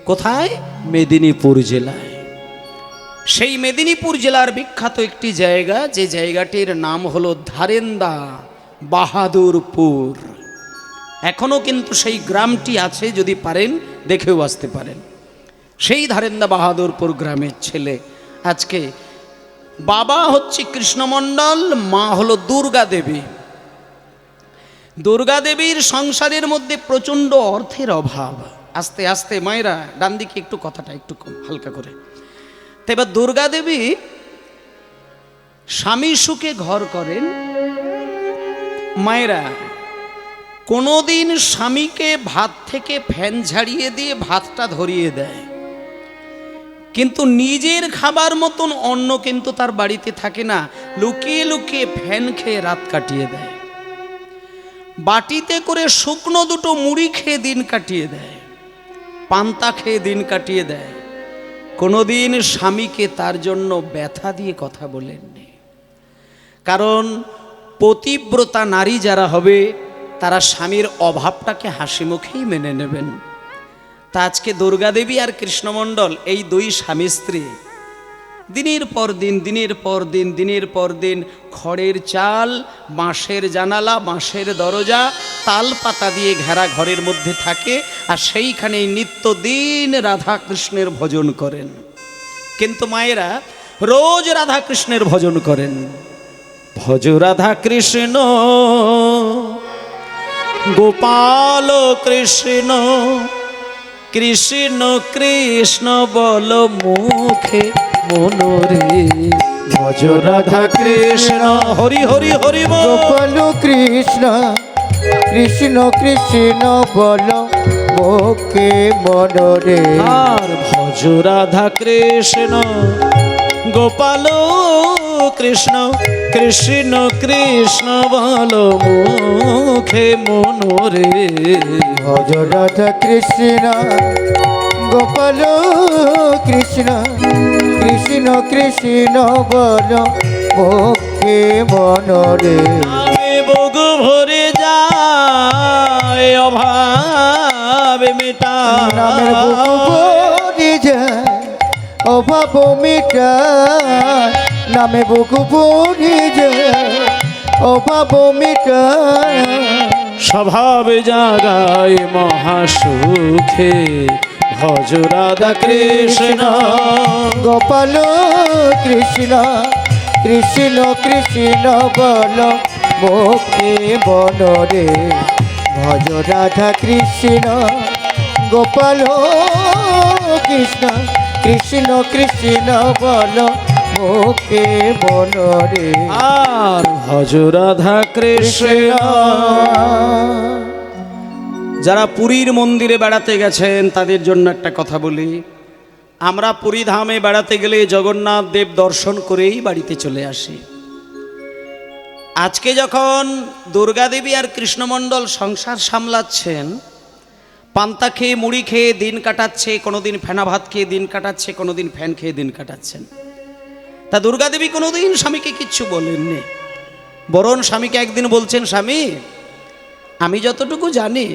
কোথায়? মেদিনীপুর জেলায়। সেই মেদিনীপুর জেলার বিখ্যাত একটি জায়গা, যে জায়গাটির নাম হলো ধারেন্দা বাহাদুরপুর। এখনও কিন্তু সেই গ্রামটি আছে, যদি পারেন দেখেও আসতে পারেন। সেই ধারেন্দা বাহাদুরপুর গ্রামের ছেলে। আজকে বাবা হচ্ছে কৃষ্ণমণ্ডল, মা হলো দুর্গা দেবী। দুর্গা দেবীর সংসারের মধ্যে প্রচণ্ড অর্থের অভাব। আস্তে আস্তে মায়েরা ডান দিকে একটু কথাটা একটু হালকা করে। তো এবার দুর্গা দেবী স্বামী সুখে ঘর করেন। মায়েরা কোনোদিন স্বামীকে ভাত থেকে ফ্যান ঝাড়িয়ে দিয়ে ভাতটা ধরিয়ে দেয়, কিন্তু নিজের খাবার মতন অন্ন কিন্তু তার বাড়িতে থাকে না। লুকিয়ে লুকিয়ে ফ্যান খেয়ে রাত কাটিয়ে দেয়। বাটিতে করে শুকনো দুটো মুড়ি খেয়ে দিন কাটিয়ে দেয়, পান্তা খেয়ে দিন কাটিয়ে দেয়। কোনোদিন স্বামীকে তার জন্য ব্যথা দিয়ে কথা বলেননি। কারণ পতিব্রতা নারী যারা হবে তারা স্বামীর অভাবটাকে হাসি মুখেই মেনে নেবেন। তা আজকে দুর্গা দেবী আর কৃষ্ণমণ্ডল এই দুই স্বামী স্ত্রী দিনের পর দিন দিনের পর দিন দিনের পর দিন খড়ের চাল, বাঁশের জানালা, বাঁশের দরজা, তাল পাতা দিয়ে ঘেরা ঘরের মধ্যে থাকে, আর সেইখানেই নিত্যদিন রাধা কৃষ্ণের ভজন করেন। কিন্তু মায়েরা রোজ রাধা কৃষ্ণের ভজন করেন। ভজ রাধা কৃষ্ণ গোপাল কৃষ্ণ, কৃষ্ণ কৃষ্ণ বল মুখে মনোরে। ভজ রাধা কৃষ্ণ হরি হরি হরি গোপাল কৃষ্ণ, কৃষ্ণ কৃষ্ণ বল মুখে মনোরে। আর ভজ রাধা কৃষ্ণ গোপাল কৃষ্ণ, কৃষ্ণ কৃষ্ণ বল মুখে মনোরে। ভজ রাধা কৃষ্ণ গোপাল কৃষ্ণ, কৃষ্ণ কৃষ্ণ বল মুখে মনোরে। আমি বুক ভরে যায় অভাব মেটায়, নামের বুক ভরে যায় অভাব মিটায়, নামে বুক ভরে যায় অভাব মিটায়। স্বভাব জাগায় মহাসুখে ভজ রাধা কৃষ্ণ গোপাল কৃষ্ণ, কৃষ্ণ কৃষ্ণ বল মুখে মনোরে। ভজ রাধা কৃষ্ণ গোপাল কৃষ্ণ, কৃষ্ণ কৃষ্ণ বল মুখে বলো রে আর ভজ রাধা কৃষ্ণ। যারা পুরীর মন্দিরে বেড়াতে গেছেন তাদের জন্য একটা কথা বলি, আমরা পুরী ধামে বেড়াতে গেলে জগন্নাথ দেব দর্শন করেই বাড়িতে চলে আসি। আজকে যখন দুর্গা দেবী আর কৃষ্ণমণ্ডল সংসার সামলাচ্ছেন, পান্তা খেয়ে মুড়ি খেয়ে দিন কাটাচ্ছে, কোনোদিন ফেনা ভাত খেয়ে দিন কাটাচ্ছে, কোনোদিন ফ্যান খেয়ে দিন কাটাচ্ছেন। তা দুর্গা দেবী কোনোদিন স্বামীকে কিচ্ছু বলেননি, বরং স্বামীকে একদিন বলছেন, স্বামী আমি যতটুকু জানি